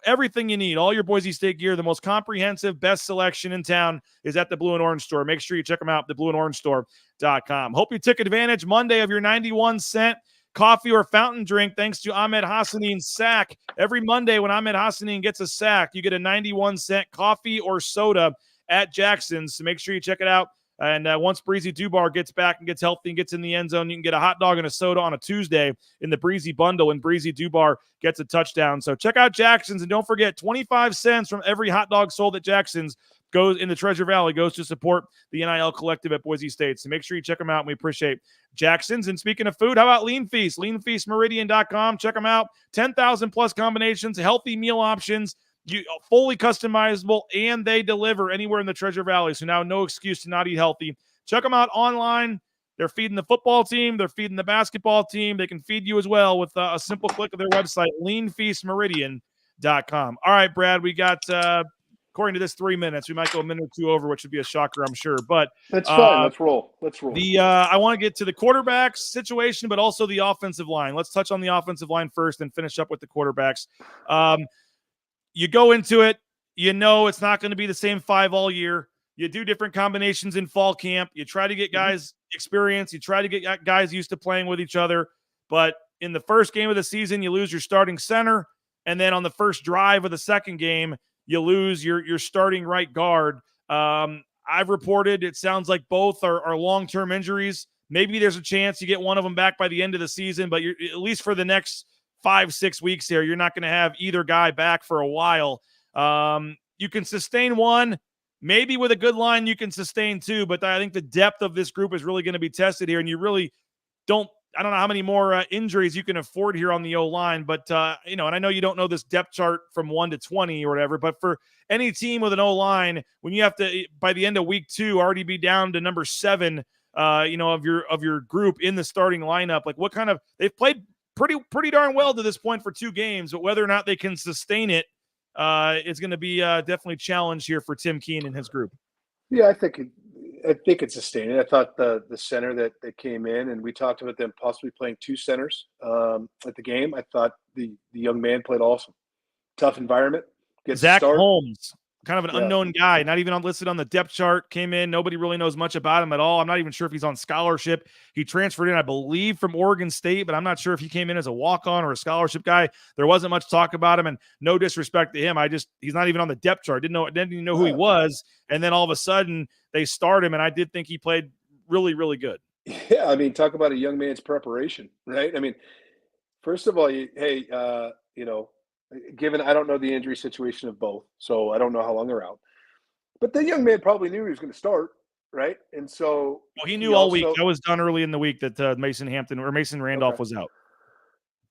everything you need, all your Boise State gear, the most comprehensive, best selection in town is at the Blue and Orange Store. Make sure you check them out, the blueandorangestore.com. Hope you took advantage Monday of your 91-cent coffee or fountain drink thanks to Ahmed Hassanein's sack. Every Monday when Ahmed Hassanein gets a sack, you get a 91-cent coffee or soda at Jackson's. So make sure you check it out. And once Breezy Dubar gets back and gets healthy and gets in the end zone, you can get a hot dog and a soda on a Tuesday in the Breezy bundle when Breezy Dubar gets a touchdown. So check out Jackson's, and don't forget, 25 cents from every hot dog sold at Jackson's goes in the Treasure Valley, goes to support the NIL collective at Boise State. So make sure you check them out, and we appreciate Jackson's. And speaking of food, how about Lean Feast? LeanFeastMeridian.com. Check them out. 10,000 plus combinations, healthy meal options, fully customizable, and they deliver anywhere in the Treasure Valley. So now no excuse to not eat healthy. Check them out online. They're feeding the football team. They're feeding the basketball team. They can feed you as well with a simple click of their website, leanfeastmeridian.com. All right, Brad, we got, according to this, 3 minutes. We might go a minute or two over, which would be a shocker, I'm sure. But that's fine. Let's roll. I want to get to the quarterbacks situation, but also the offensive line. Let's touch on the offensive line first and finish up with the quarterbacks. You go into it, it's not going to be the same five all year. You do different combinations in fall camp. You try to get guys experience. You try to get guys used to playing with each other. But in the first game of the season, you lose your starting center. And then on the first drive of the second game, you lose your starting right guard. I've reported it sounds like both are long-term injuries. Maybe there's a chance you get one of them back by the end of the season, but you're, at least for the next 5-6 weeks here, you're not going to have either guy back for a while. You can sustain one. Maybe with a good line, you can sustain two, but I think the depth of this group is really going to be tested here, and you really don't – I don't know how many more injuries you can afford here on the O-line, but, and I know you don't know this depth chart from 1 to 20 or whatever, but for any team with an O-line, when you have to, by the end of week 2, already be down to number 7, of your group in the starting lineup, like what kind of – they've played – pretty darn well to this point for 2 games, but whether or not they can sustain it is going to be definitely challenged here for Tim Keene and his group. Yeah, I think it's sustained. I thought the center that came in, and we talked about them possibly playing 2 centers at the game. I thought the young man played awesome. Tough environment. Zach Holmes, kind of an unknown guy, not even listed on the depth chart, came in. Nobody really knows much about him at all. I'm not even sure if he's on scholarship. He transferred in, I believe, from Oregon State, but I'm not sure if he came in as a walk-on or a scholarship guy. There wasn't much talk about him, and no disrespect to him. He's not even on the depth chart. Didn't even know who he was. And then all of a sudden they start him, and I did think he played really, really good. Yeah, I mean, talk about a young man's preparation, right? I mean, first of all, given I don't know the injury situation of both, so I don't know how long they're out. But the young man probably knew he was going to start, right? And so he knew all week. That was done early in the week that Mason Randolph was out.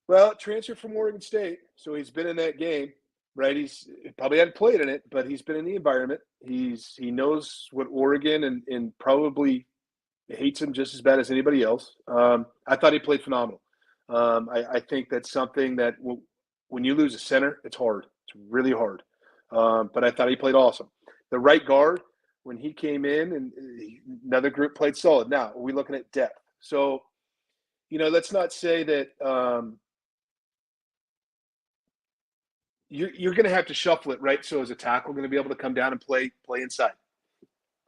Well, transferred from Oregon State, so he's been in that game, right? He probably hadn't played in it, but he's been in the environment. He knows what Oregon and probably hates him just as bad as anybody else. I thought he played phenomenal. I think that's something that when you lose a center, it's hard. It's really hard. But I thought he played awesome. The right guard, when he came in, and another group played solid. Now, are we looking at depth? So, let's not say that you're going to have to shuffle it, right? So, as a tackle, going to be able to come down and play inside.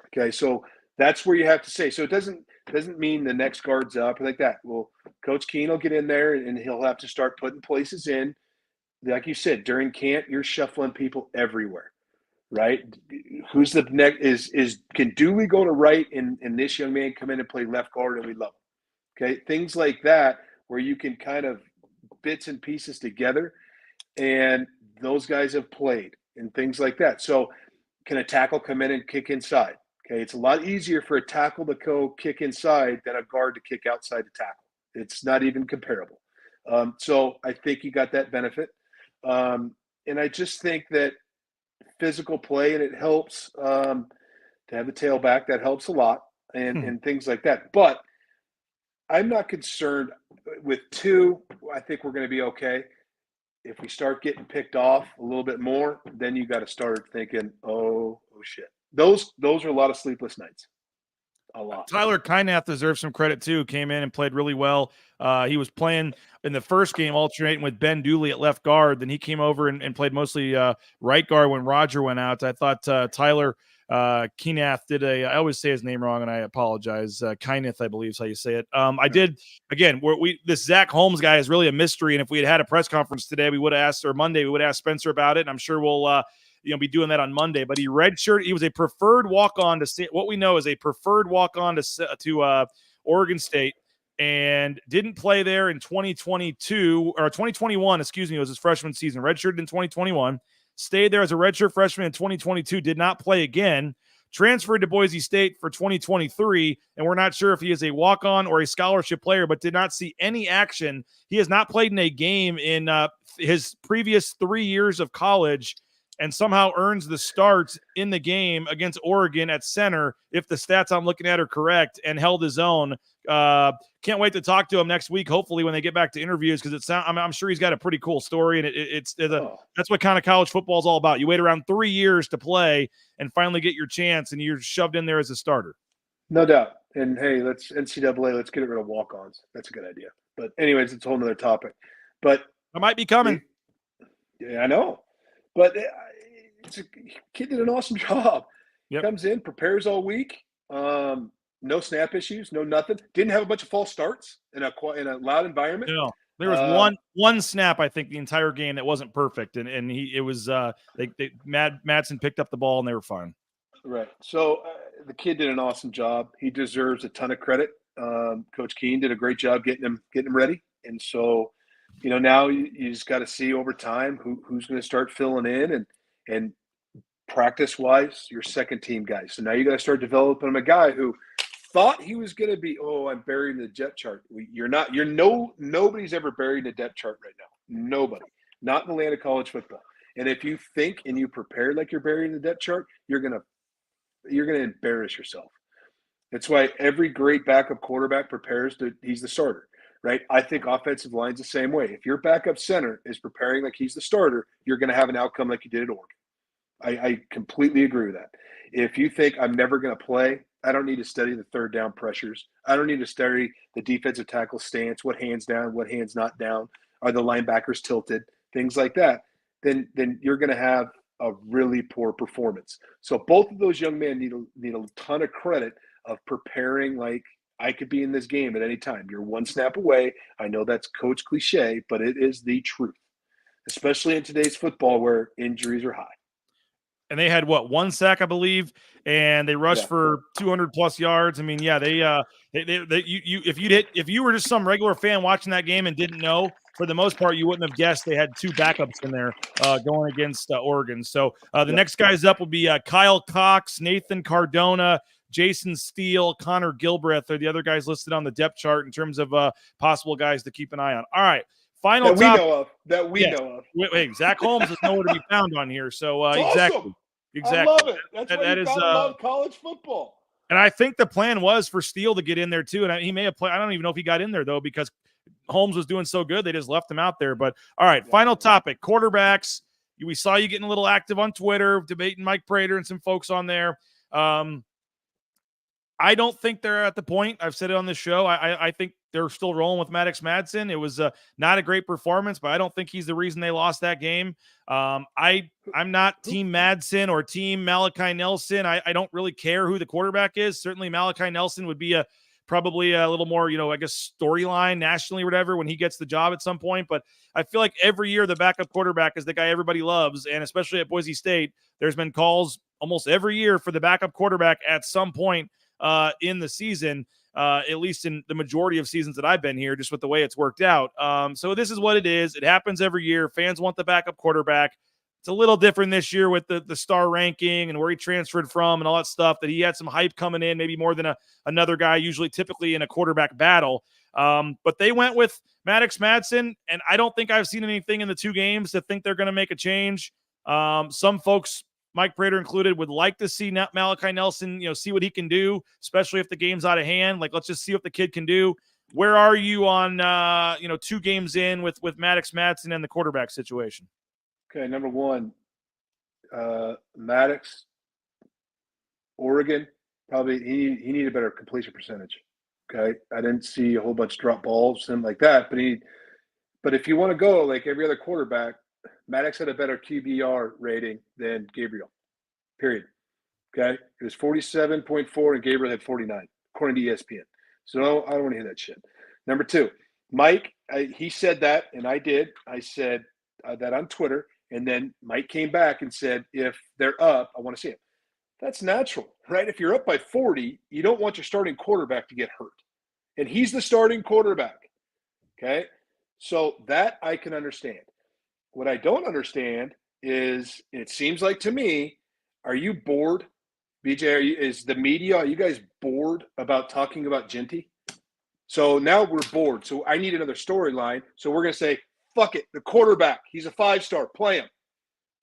Okay, so that's where you have to say. So it doesn't Doesn't mean the next guard's up or like that. Well, Coach Keene will get in there and he'll have to start putting places in. Like you said, during camp, you're shuffling people everywhere, right? Who's the next? Can Dooley go to right and this young man come in and play left guard and we love him? Okay, things like that where you can kind of bits and pieces together, and those guys have played and things like that. So can a tackle come in and kick inside? Okay, it's a lot easier for a tackle to go kick inside than a guard to kick outside to tackle. It's not even comparable. So I think you got that benefit. And I just think that physical play, and it helps to have the tailback. That helps a lot, and things like that. But I'm not concerned with 2. I think we're going to be okay. If we start getting picked off a little bit more, then you got to start thinking, oh shit. Those are a lot of sleepless nights. A lot. Tyler Kynath deserves some credit too. Came in and played really well. He was playing in the first game, alternating with Ben Dooley at left guard. Then he came over and played mostly right guard when Roger went out. I thought Tyler Kynath did I always say his name wrong, and I apologize. Kynath, I believe is how you say it. I did again. This Zach Holmes guy is really a mystery, and if we had a press conference today, we would have asked, or Monday, we would have asked Spencer about it. And I'm sure we'll be doing that on Monday. But he redshirted. He was a preferred walk-on to what we know is a preferred walk-on to Oregon State, and didn't play there in 2022 or 2021. Excuse me, it was his freshman season. Redshirted in 2021. Stayed there as a redshirt freshman in 2022. Did not play again. Transferred to Boise State for 2023, and we're not sure if he is a walk-on or a scholarship player, but did not see any action. He has not played in a game in his previous 3 years of college, and somehow earns the start in the game against Oregon at center, if the stats I'm looking at are correct, and held his own. Can't wait to talk to him next week, hopefully, when they get back to interviews, because I'm sure he's got a pretty cool story, and that's what kind of college football is all about. You wait around 3 years to play and finally get your chance, and you're shoved in there as a starter. No doubt. And, hey, let's NCAA, let's get rid of walk-ons. That's a good idea. But anyways, it's a whole nother topic. But I might be coming. Yeah, I know. But it's a kid did an awesome job. Yep. Comes in, prepares all week. No snap issues, no nothing. Didn't have a bunch of false starts in a loud environment. No, there was one snap I think the entire game that wasn't perfect, and Madsen picked up the ball and they were fine. Right. So the kid did an awesome job. He deserves a ton of credit. Coach Keene did a great job getting him ready, and so. Now you just got to see over time who's going to start filling in and practice-wise, your second team guys. So now you got to start developing him a guy who thought he was going to be, I'm buried in the depth chart. You're not. Nobody's ever buried in the depth chart right now. Nobody. Not in the land of college football. And if you think and you prepare like you're buried in the depth chart, you're gonna embarrass yourself. That's why every great backup quarterback prepares he's the starter. Right? I think offensive line's the same way. If your backup center is preparing like he's the starter, you're going to have an outcome like you did at Oregon. I completely agree with that. If you think I'm never going to play, I don't need to study the third down pressures. I don't need to study the defensive tackle stance, what hands down, what hands not down, are the linebackers tilted, things like that. Then you're going to have a really poor performance. So both of those young men need a ton of credit of preparing like I could be in this game at any time. You're one snap away. I know that's coach cliche, but it is the truth, especially in today's football where injuries are high. And they had one sack, I believe, and they rushed for 200 plus yards. I mean, if you were just some regular fan watching that game and didn't know, for the most part, you wouldn't have guessed they had 2 backups in there going against Oregon. So the next guys up will be Kyle Cox, Nathan Cardona, Jason Steele, Connor Gilbreth are the other guys listed on the depth chart in terms of possible guys to keep an eye on. All right. Final that we know of. Hey, Zach Holmes is nowhere to be found on here. So exactly. Awesome. I love it. That's why you gotta love college football. And I think the plan was for Steele to get in there too. And he may have played. I don't even know if he got in there though, because Holmes was doing so good. They just left him out there. But all right, final topic, quarterbacks. We saw you getting a little active on Twitter, debating Mike Prater and some folks on there. I don't think they're at the point. I've said it on this show. I think they're still rolling with Maddux Madsen. It was not a great performance, but I don't think he's the reason they lost that game. I'm not team Madsen or team Malachi Nelson. I don't really care who the quarterback is. Certainly Malachi Nelson would be a probably a little more, I guess, storyline nationally or whatever when he gets the job at some point. But I feel like every year the backup quarterback is the guy everybody loves. And especially at Boise State, there's been calls almost every year for the backup quarterback at some point in the season, at least in the majority of seasons that I've been here, just with the way it's worked out. So this is what it is. It happens every year. Fans want the backup quarterback. It's a little different this year with the star ranking and where he transferred from and all that stuff, that he had some hype coming in, maybe more than another guy, typically in a quarterback battle. But they went with Maddux Madsen, and I don't think I've seen anything in the 2 games to think they're going to make a change. Some folks, Mike Prater included, would like to see Malachi Nelson, see what he can do, especially if the game's out of hand. Like, let's just see what the kid can do. Where are you on, 2 games in with Maddux Madsen and the quarterback situation? Okay, number one, Maddux, Oregon, probably he needed a better completion percentage. Okay, I didn't see a whole bunch of drop balls and like that, but if you want to go like every other quarterback, Maddux had a better QBR rating than Gabriel. Period. Okay, it was 47.4 and Gabriel had 49 according to ESPN. So I don't want to hear that shit. Number 2, Mike, he said that, and I did. I said that on Twitter. And then Mike came back and said, if they're up, I want to see it. That's natural, right? If you're up by 40, you don't want your starting quarterback to get hurt. And he's the starting quarterback, okay? So that I can understand. What I don't understand is, it seems like to me, are you bored? BJ, is the media, are you guys bored about talking about Ginty? So now we're bored. So I need another storyline. So we're going to say, fuck it, the quarterback. He's a 5-star. Play him.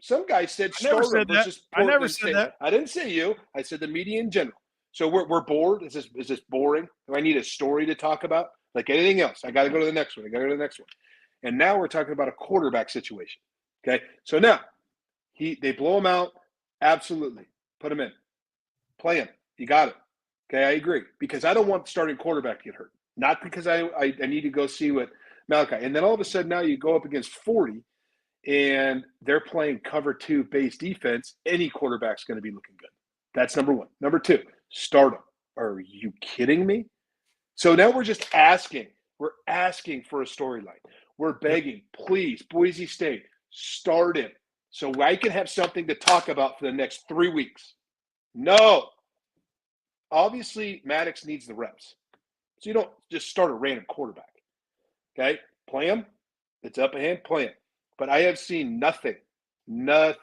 Some guy said start him versus Portland. I never said that. I didn't say you. I said the media in general. So we're bored. Is this boring? Do I need a story to talk about? Like anything else, I got to go to the next one. And now we're talking about a quarterback situation. Okay. So now they blow him out. Absolutely. Put him in. Play him. You got it. Okay. I agree, because I don't want the starting quarterback to get hurt. Not because I need to go see what Malachi. And then all of a sudden now you go up against 40 and they're playing cover 2 base defense. Any quarterback's going to be looking good. That's number 1. Number 2, start him. Are you kidding me? So now we're just asking. We're asking for a storyline. We're begging, please, Boise State, start him so I can have something to talk about for the next 3 weeks. No. Obviously, Maddux needs the reps. So you don't just start a random quarterback. Okay, play him. It's up ahead, play him. But I have seen nothing. Maddux,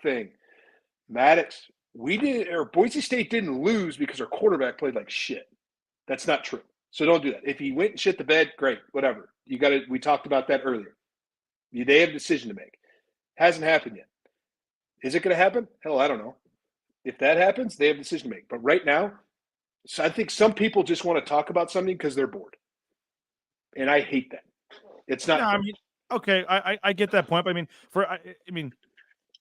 Boise State didn't lose because our quarterback played like shit. That's not true. So don't do that. If he went and shit the bed, great, whatever. We talked about that earlier. They have a decision to make. Hasn't happened yet. Is it going to happen? Hell, I don't know. If that happens, they have a decision to make. But right now, I think some people just want to talk about something because they're bored. And I hate that. It's not. No, I mean, okay, I get that point. But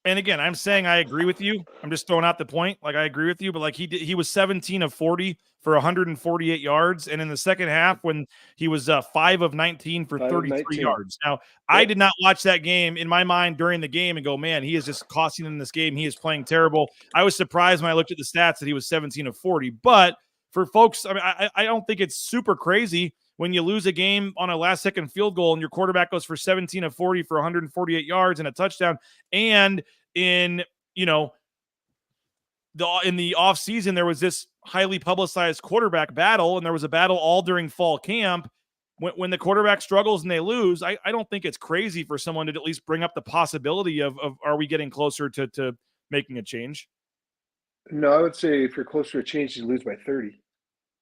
and again, I'm saying I agree with you. I'm just throwing out the point. Like, I agree with you, but like he was 17 of 40 for 148 yards, and in the second half, when he was 5 of 19 for 33 yards. Now, I did not watch that game in my mind during the game and go, man, he is just costing them this game. He is playing terrible. I was surprised when I looked at the stats that he was 17 of 40. But for folks, I don't think it's super crazy when you lose a game on a last-second field goal and your quarterback goes for 17 of 40 for 148 yards and a touchdown, and in the offseason there was this highly publicized quarterback battle, and there was a battle all during fall camp. When the quarterback struggles and they lose, I don't think it's crazy for someone to at least bring up the possibility of are we getting closer to making a change? No, I would say if you're closer to a change, you lose by 30.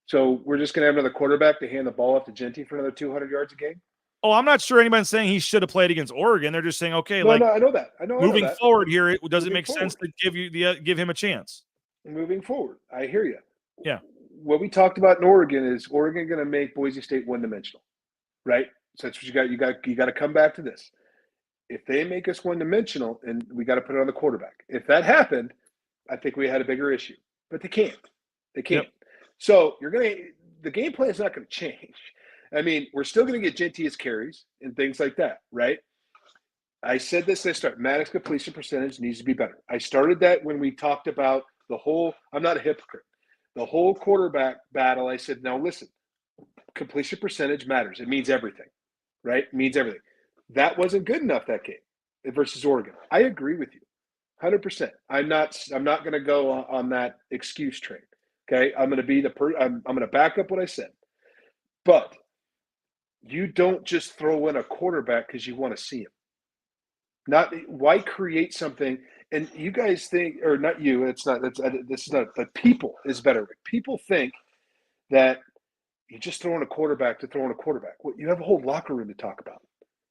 So we're just going to have another quarterback to hand the ball off to Ginty for another 200 yards a game? Oh, I'm not sure anybody's saying he should have played against Oregon. They're just saying, okay, no, I know that. Moving forward here, does it make sense to give him a chance? Moving forward, I hear you. Yeah. What we talked about in Oregon is Oregon going to make Boise State one-dimensional, right? So that's what you got to come back to this. If they make us one-dimensional, and we got to put it on the quarterback. If that happened, I think we had a bigger issue. But they can't. Yep. So the game plan is not going to change. I mean, we're still going to get Ginty as carries and things like that, right? I said this at the start. Maddux completion percentage needs to be better. I started that when we talked about the whole – I'm not a hypocrite. The whole quarterback battle, I said, now listen, completion percentage matters. It means everything, right? It means everything. That wasn't good enough that game versus Oregon. I agree with you, 100%. I'm not going to go on that excuse train. Okay, I'm going to be I'm going to back up what I said. But you don't just throw in a quarterback because you want to see him. Why create something? And you guys think, or not you? This is not. But people is better. People think that you just throw in a quarterback to throw in a quarterback. Well, you have a whole locker room to talk about.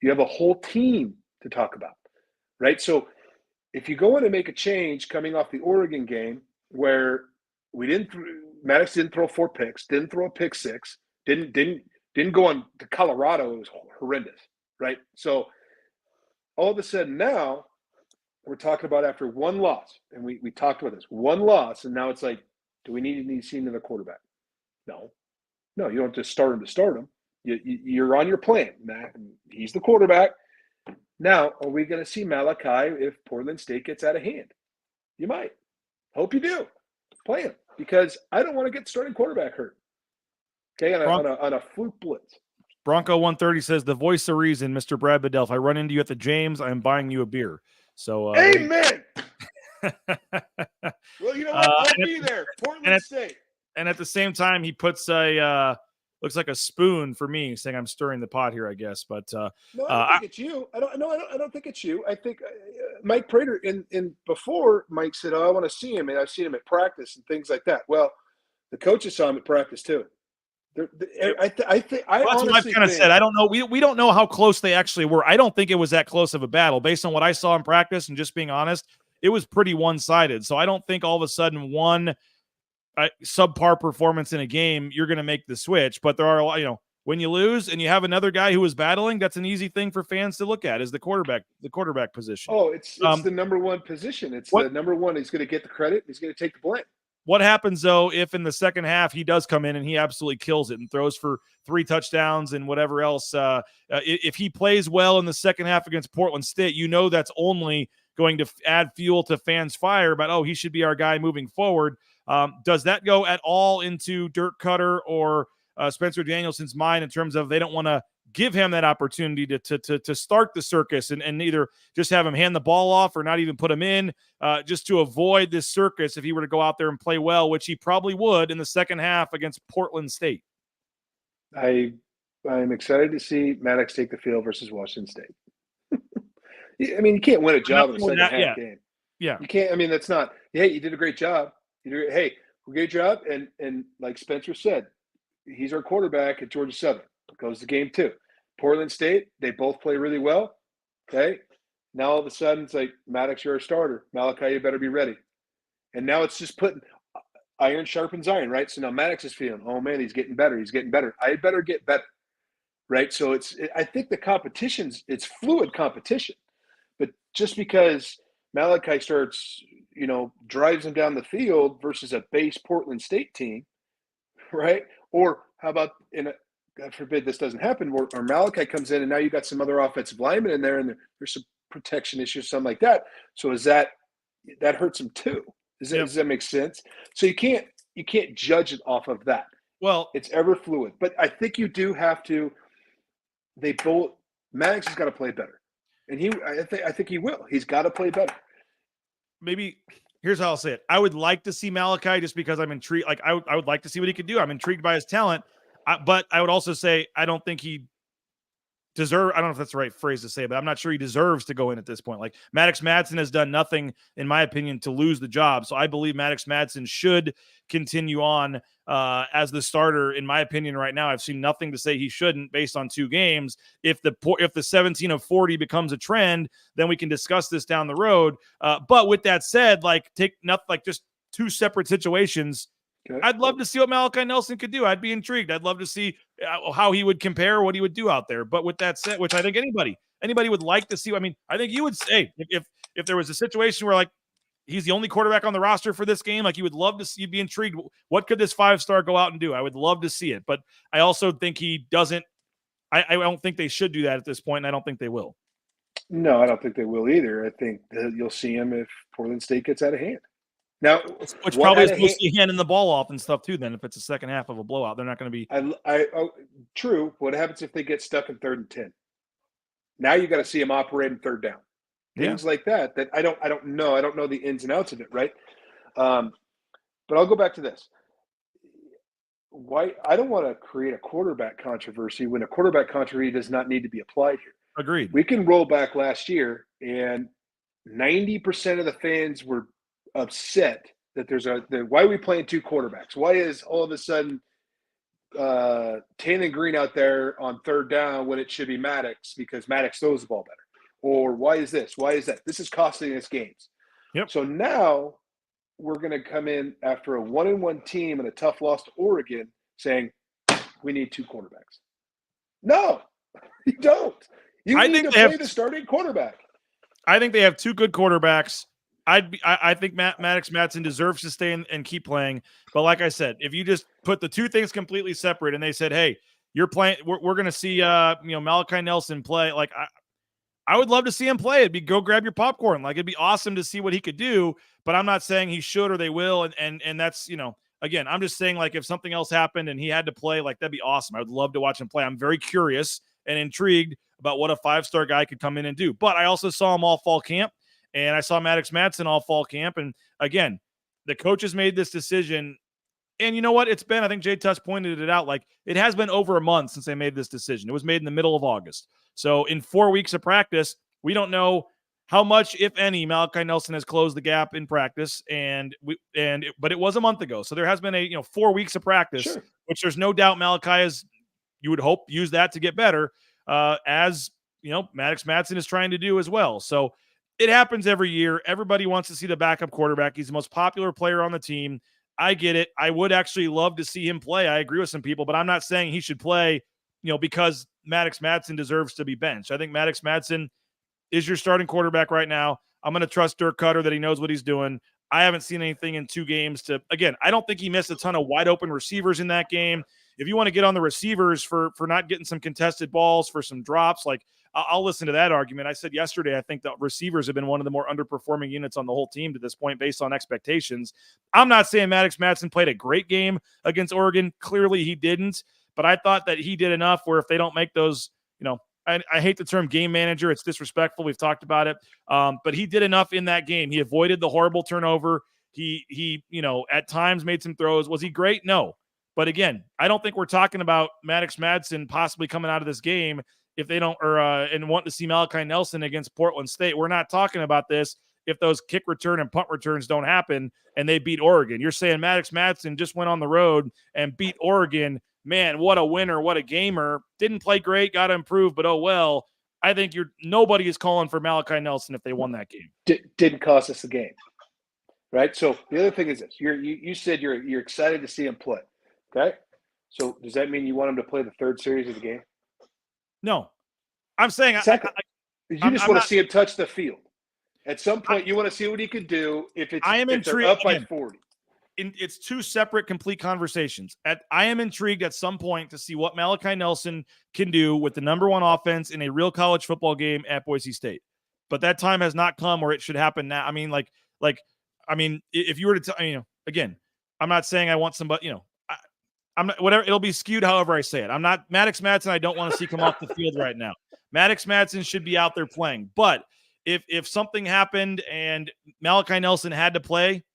You have a whole team to talk about, right? So if you go in and make a change coming off the Oregon game where Maddux didn't throw 4 picks, didn't throw a pick 6, didn't go on to Colorado, it was horrendous, right? So all of a sudden now we're talking about after one loss, and we talked about this, one loss, and now it's like, do we need to see another quarterback? No, you don't just start him. You're on your plan, Matt. He's the quarterback. Now, are we going to see Malachi if Portland State gets out of hand? You might. Hope you do. Play him, because I don't want to get starting quarterback hurt. Okay, on a fluke blitz. Bronco 130 says, the voice of reason, Mr. Brad Bedell. If I run into you at the James, I'm buying you a beer. So, amen. Well, you know what? I'll be there. Portland State. And at the same time, he puts a looks like a spoon for me, saying I'm stirring the pot here, I guess. But no, I don't think it's you. I don't think it's you. I think Mike Prater in before Mike said, "Oh, I want to see him," and I've seen him at practice and things like that. Well, the coaches saw him at practice too. I think that's what I've kind of said. I don't know. We don't know how close they actually were. I don't think it was that close of a battle based on what I saw in practice. And just being honest, it was pretty one-sided. So I don't think all of a sudden one subpar performance in a game, you're going to make the switch. But there are, when you lose and you have another guy who is battling, that's an easy thing for fans to look at, is the quarterback position. Oh, it's the number one position. It's the number one. He's going to get the credit. He's going to take the blame. What happens, though, if in the second half he does come in and he absolutely kills it and throws for 3 touchdowns and whatever else? If he plays well in the second half against Portland State, that's only going to add fuel to fans' fire about, he should be our guy moving forward. Does that go at all into Dirk Cutter or Spencer Danielson's mind in terms of they don't want to give him that opportunity to start the circus and either just have him hand the ball off or not even put him in, just to avoid this circus if he were to go out there and play well, which he probably would in the second half against Portland State? I'm excited to see Maddux take the field versus Washington State. You can't win a job in a second half game. Yeah. You can't. That's not, hey, you did a great job. Hey, great job. And like Spencer said, he's our quarterback at Georgia Southern. Goes to game 2. Portland State, they both play really well. Okay. Now all of a sudden it's like, Maddux, you're our starter. Malachi, you better be ready. And now it's just putting iron sharpens iron, right? So now Maddux is feeling, oh man, he's getting better. I better get better. Right. So I think the it's fluid competition. But just because Malachi starts, drives him down the field versus a base Portland State team, right? Or how about God forbid this doesn't happen, or Malachi comes in and now you got some other offensive linemen in there and there's some protection issues, something like that. So that hurts him too. Does that make sense? So you can't judge it off of that. Well, it's ever fluid, but I think you do have to. Maddux has got to play better, and I think he will. He's got to play better. Maybe here's how I'll say it. I would like to see Malachi just because I'm intrigued. Like I would like to see what he could do. I'm intrigued by his talent. But I would also say I don't think he deserves. I don't know if that's the right phrase to say, but I'm not sure he deserves to go in at this point. Like Maddux Madsen has done nothing, in my opinion, to lose the job. So I believe Maddux Madsen should continue on as the starter. In my opinion, right now, I've seen nothing to say he shouldn't based on 2 games. If the 17 of 40 becomes a trend, then we can discuss this down the road. But with that said, just 2 separate situations. Okay. I'd love to see what Malachi Nelson could do. I'd be intrigued. I'd love to see how he would compare, what he would do out there. But with that said, which I think anybody would like to see. I think you would say if there was a situation where he's the only quarterback on the roster for this game, you would love to see, you'd be intrigued. What could this 5-star go out and do? I would love to see it. But I also think he doesn't. I don't think they should do that at this point, and I don't think they will. No, I don't think they will either. I think that you'll see him if Portland State gets out of hand. Now, which probably is supposed to be handing the ball off and stuff too. Then, if it's a second half of a blowout, they're not going to be. True. What happens if they get stuck in 3rd and 10? Now you got to see them operate in 3rd down. Things like that. That I don't know. I don't know the ins and outs of it, right? But I'll go back to this. Why I don't want to create a quarterback controversy when a quarterback controversy does not need to be applied here. Agreed. We can roll back last year, and 90% of the fans were upset that why are we playing 2 quarterbacks? Why is all of a sudden Taylor Green out there on 3rd down when it should be Maddux because Maddux throws the ball better? Or why is this? Why is that? This is costing us games. Yep. So now we're going to come in after a 1-1 team and a tough loss to Oregon saying we need 2 quarterbacks. No, you don't. You need to play the starting quarterback. I think they have 2 good quarterbacks. I think Maddux Madsen deserves to stay and keep playing. But like I said, if you just put the 2 things completely separate and they said, hey, you're playing, we're going to see Malachi Nelson play. Like I would love to see him play. It'd be go grab your popcorn. Like it'd be awesome to see what he could do. But I'm not saying he should or they will. And that's again, I'm just saying like if something else happened and he had to play, like that'd be awesome. I would love to watch him play. I'm very curious and intrigued about what a 5-star guy could come in and do. But I also saw him all fall camp. And I saw Maddux Madsen all fall camp. And again, the coaches made this decision. And you know what? It's been, I think Jay Tuss pointed it out, like it has been over a month since they made this decision. It was made in the middle of August. So in 4 weeks of practice, we don't know how much, if any, Malachi Nelson has closed the gap in practice. But it was a month ago. So there has been 4 weeks of practice, sure, which there's no doubt Malachi is, you would hope, use that to get better, as Maddux Madsen is trying to do as well. So it happens every year. Everybody wants to see the backup quarterback. He's the most popular player on the team. I get it. I would actually love to see him play. I agree with some people, but I'm not saying he should play, because Maddux Madsen deserves to be benched. I think Maddux Madsen is your starting quarterback right now. I'm going to trust Dirk Cutter that he knows what he's doing. I haven't seen anything in 2 games again, I don't think he missed a ton of wide open receivers in that game. If you want to get on the receivers for not getting some contested balls, for some drops, like I'll listen to that argument. I said yesterday, I think the receivers have been one of the more underperforming units on the whole team to this point based on expectations. I'm not saying Maddux Madsen played a great game against Oregon. Clearly he didn't, but I thought that he did enough where if they don't make those, I hate the term game manager. It's disrespectful. We've talked about it. But he did enough in that game. He avoided the horrible turnover. He at times made some throws. Was he great? No. But again, I don't think we're talking about Maddux Madsen possibly coming out of this game if they don't, and want to see Malachi Nelson against Portland State. We're not talking about this if those kick return and punt returns don't happen and they beat Oregon. You're saying Maddux Madsen just went on the road and beat Oregon. Man, what a winner, what a gamer. Didn't play great, got to improve, but oh well. I think nobody is calling for Malachi Nelson if they won that game. Didn't cost us the game, right? So the other thing is this: you said you're excited to see him play, okay? So does that mean you want him to play the 3rd series of the game? No, I'm saying you just want to see him touch the field. At some point, you want to see what he could do if they're up by 40. It's 2 separate, complete conversations. I am intrigued at some point to see what Malachi Nelson can do with the number 1 offense in a real college football game at Boise State. But that time has not come, or it should happen now. I mean, if you were to again, I'm not saying I want somebody, I'm not, whatever, it'll be skewed however I say it. I'm not Maddux Madsen. I don't want to see come off the field right now. Maddux Madsen should be out there playing. But if something happened and Malachi Nelson had to play,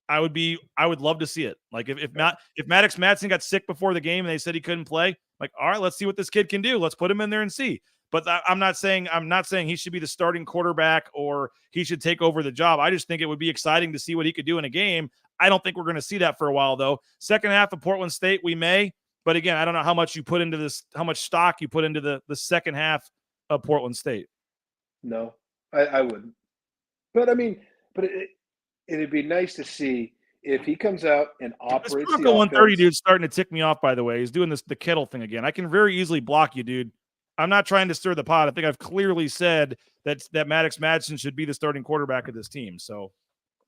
I would love to see it. Like if Maddux Madsen got sick before the game and they said he couldn't play, like, all right, let's see what this kid can do. Let's put him in there and see. But I'm not saying he should be the starting quarterback or he should take over the job. I just think it would be exciting to see what he could do in a game. I don't think we're going to see that for a while, though. Second half of Portland State, we may. But again, I don't know how much you put into this, how much stock you put into the second half of Portland State. No, I wouldn't. But I mean, it'd be nice to see if he comes out and operates. This Bronco 130 dude's starting to tick me off, by the way. He's doing the kettle thing again. I can very easily block you, dude. I'm not trying to stir the pot. I think I've clearly said that Maddux Madsen should be the starting quarterback of this team. So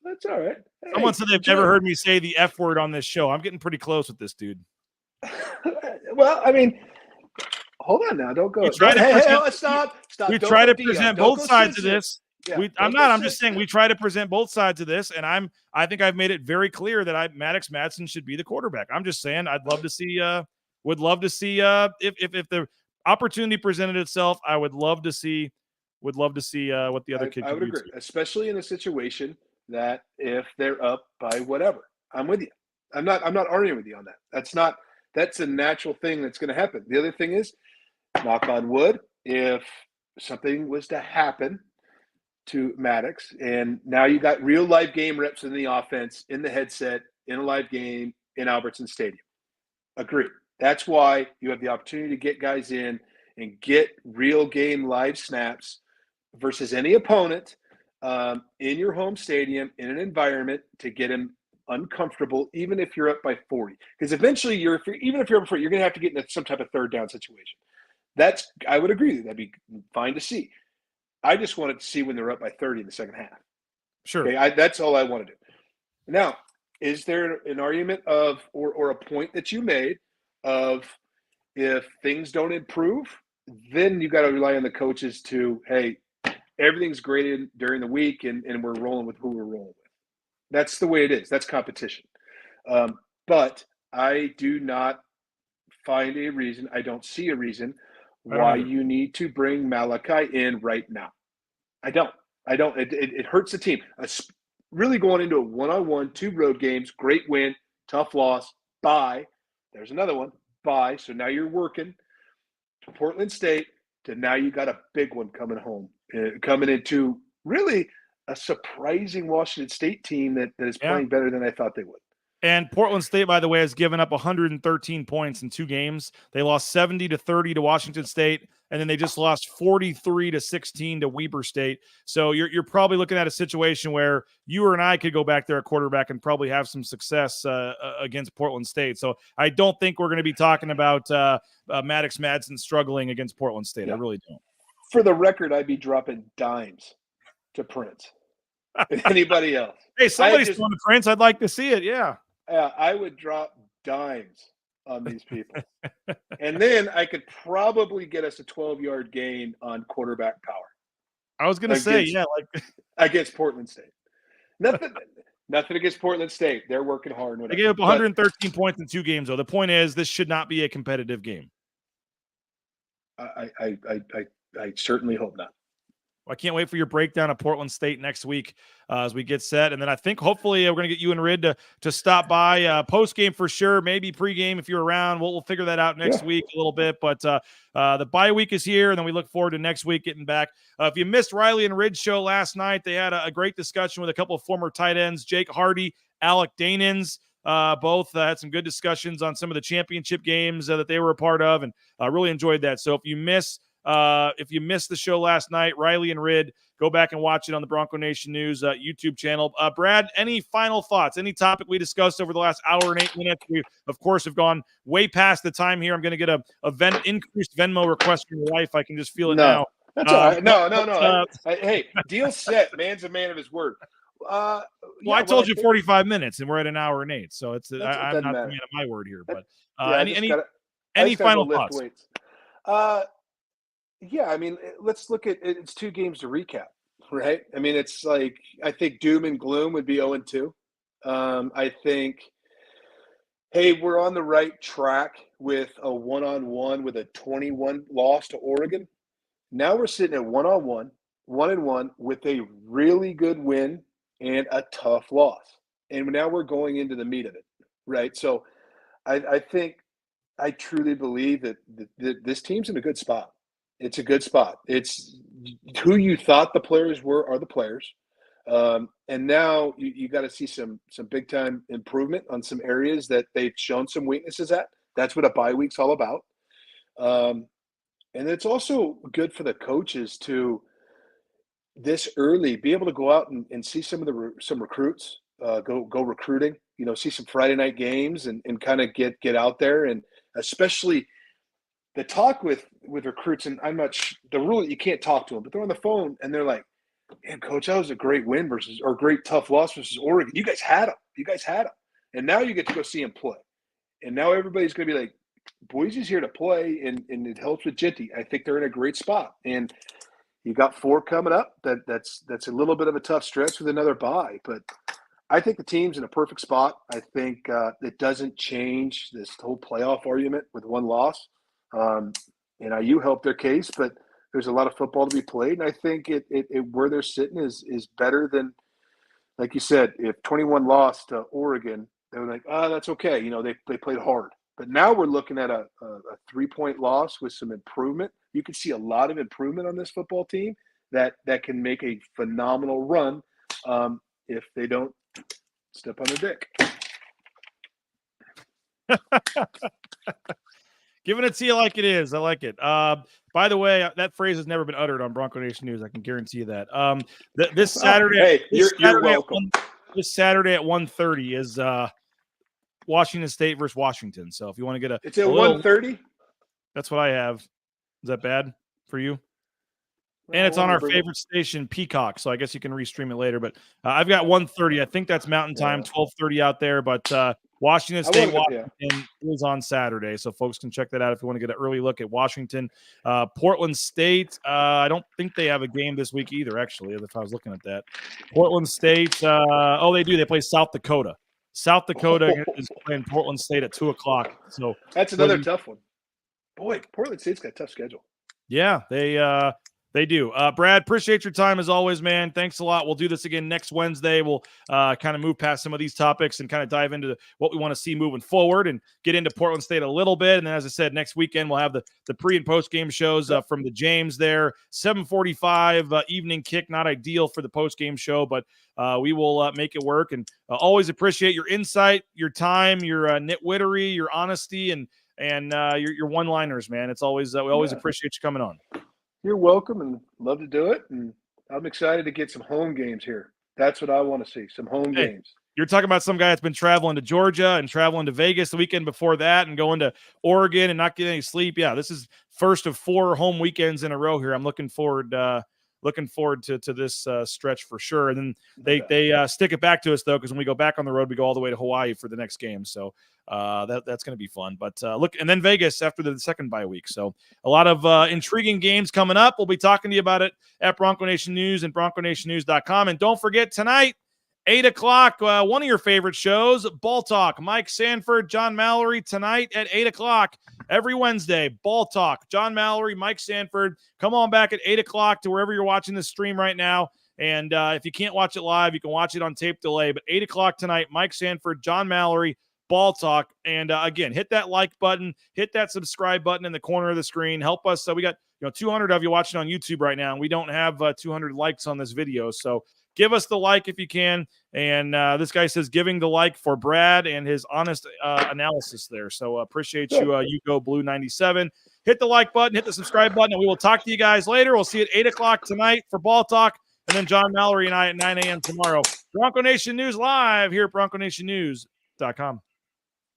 that's all right. Hey, someone said they've never heard me say the F word on this show. I'm getting pretty close with this dude. Well, I mean, hold on now. Don't go. Stop. We try to present both sides of this. Yeah, I'm just saying we try to present both sides of this, and I think I've made it very clear that Maddux Madsen should be the quarterback. I'm just saying I'd love to see would love to see if the opportunity presented itself, I would love to see what the other kid I could would do agree, too. especially in a situation that if they're up by whatever. I'm with you. I'm not arguing with you on that. That's a natural thing that's going to happen. The other thing is, knock on wood, if something was to happen to Maddux, and now you got real live game reps in the offense, in the headset, in a live game in Albertson Stadium. Agreed. That's why you have the opportunity to get guys in and get real game live snaps versus any opponent in your home stadium in an environment to get him uncomfortable, even if you're up by 40. Because eventually, even if you're up by 40, you're going to have to get into some type of third down situation. I would agree. That'd be fine to see. I just wanted to see when they're up by 30 in the second half. Sure. Okay, that's all I want to do. Now, is there an argument of or a point that you made of if things don't improve, then you got to rely on the coaches to, hey, everything's graded during the week and we're rolling with who we're rolling with. That's the way it is. That's competition. But I do not find a reason. I don't see a reason why you need to bring Malachi in right now. I don't. It hurts the team. Really going into a one-on-one, 2 road games, great win, tough loss, bye. There's another one, bye. So now you're working to Portland State to now you got a big one coming home, coming into really a surprising Washington State team that is playing better than I thought they would. And Portland State, by the way, has given up 113 points in 2 games. They lost 70-30 to Washington State, and then they just lost 43-16 to Weber State. So you're probably looking at a situation where you or I could go back there at quarterback and probably have some success against Portland State. So I don't think we're going to be talking about Maddux Madsen struggling against Portland State. Yeah. I really don't. For the record, I'd be dropping dimes to Prince. Anybody else? Hey, somebody's throwing to Prince. I'd like to see it. Yeah. I would drop dimes on these people. And then I could probably get us a 12-yard gain on quarterback power. I was going to say, against Portland State. Nothing against Portland State. They're working hard. They gave up 113 points in 2 games, though. The point is, this should not be a competitive game. I certainly hope not. I can't wait for your breakdown of Portland State next week as we get set. And then I think hopefully we're going to get you and Rid to stop by post-game for sure, maybe pre-game if you're around. We'll figure that out next week a little bit. But the bye week is here, and then we look forward to next week getting back. If you missed Riley and Rid's show last night, they had a great discussion with a couple of former tight ends, Jake Hardy, Alec Danins. Both had some good discussions on some of the championship games that they were a part of, and really enjoyed that. So if you missed the show last night, Riley and Rid, go back and watch it on the Bronco Nation News YouTube channel. Brad, any final thoughts? Any topic we discussed over the last hour and 8 minutes? We, of course, have gone way past the time here. I'm going to get a increased Venmo request from your wife. I can just feel it now. That's all right. No. Hey, deal set. Man's a man of his word. I told you 45 minutes, and we're at an hour and 8. So I'm not the man of my word here. But any final thoughts? Yeah, I mean, let's look at it's 2 games to recap, right? I mean, it's like I think doom and gloom would be 0-2. I think, hey, we're on the right track with a 1-on-1 with a 21 loss to Oregon. Now we're sitting at 1-on-1, 1-1 with a really good win and a tough loss. And now we're going into the meat of it, right? So I think I truly believe that this team's in a good spot. It's a good spot. It's who you thought the players are the players. And now you got to see some big time improvement on some areas that they've shown some weaknesses at. That's what a bye week's all about. And it's also good for the coaches to this early be able to go out and see some recruits, go recruiting, see some Friday night games and kind of get out there. And especially the talk with recruits, and I'm not the rule that you can't talk to them, but they're on the phone and they're like, "Man, coach, that was a great win or great tough loss versus Oregon. You guys had them. And now you get to go see them play. And now everybody's going to be like, Boise's here to play, and it helps with Jinty. I think they're in a great spot. And, You got 4 coming up. That's a little bit of a tough stretch with another bye, but I think the team's in a perfect spot. I think it doesn't change this whole playoff argument with 1 loss. And IU helped their case, but there's a lot of football to be played, and I think it where they're sitting is better than, like you said, if 21 lost to Oregon, they were like, that's okay. They played hard. But now we're looking at a 3-point loss with some improvement. You can see a lot of improvement on this football team that can make a phenomenal run if they don't step on their dick. Giving it to you like it is. I like it. By the way, that phrase has never been uttered on Bronco Nation News. I can guarantee you that. This Saturday, you're welcome. This Saturday at 1:30 is Washington State versus Washington. So if you want to get it's at 1:30. That's what I have. Is that bad for you? And it's on our favorite station, Peacock. So I guess you can restream it later. But I've got 1:30. I think that's Mountain Time, 12:30 out there. But Washington State is on Saturday. So folks can check that out if you want to get an early look at Washington. Portland State, I don't think they have a game this week either, actually, if I was looking at that. Portland State, they do. They play South Dakota. South Dakota is playing Portland State at 2 o'clock. So that's another tough one. Boy, Portland State's got a tough schedule. Yeah, they do. Brad, appreciate your time as always, man. Thanks a lot. We'll do this again next Wednesday. We'll kind of move past some of these topics and kind of dive into what we want to see moving forward and get into Portland State a little bit. And then, as I said, next weekend we'll have the pre- and post-game shows from the James there. 7:45 evening kick, not ideal for the post-game show, but we will make it work. And always appreciate your insight, your time, your nitwittery, your honesty, and your one-liners, man. It's always we always appreciate you coming on. You're welcome, and love to do it. And I'm excited to get some home games here. That's what I want to see, some home games. You're talking about some guy that's been traveling to Georgia and traveling to Vegas the weekend before that and going to Oregon and not getting any sleep. Yeah, this is first of 4 home weekends in a row here. I'm looking forward to this stretch for sure. And then they stick it back to us, though, because when we go back on the road, we go all the way to Hawaii for the next game. So that's going to be fun. But look, and then Vegas after the second bye week. So a lot of intriguing games coming up. We'll be talking to you about it at Bronco Nation News and BroncoNationNews.com. And don't forget tonight, 8 o'clock, one of your favorite shows, Ball Talk. Mike Sanford, John Mallory tonight at 8 o'clock every Wednesday. Ball Talk, John Mallory, Mike Sanford. Come on back at 8 o'clock to wherever you're watching this stream right now. And if you can't watch it live, you can watch it on tape delay. But 8 o'clock tonight, Mike Sanford, John Mallory, Ball Talk. And again, hit that like button, hit that subscribe button in the corner of the screen. Help us. So we got 200 of you watching on YouTube right now, and we don't have 200 likes on this video. So give us the like if you can. And this guy says giving the like for Brad and his honest analysis there. So appreciate you. You go Blue 97. Hit the like button, hit the subscribe button, and we will talk to you guys later. We'll see you at 8 o'clock tonight for Ball Talk. And then John Mallory and I at 9 a.m. tomorrow. Bronco Nation News live here at BroncoNationNews.com.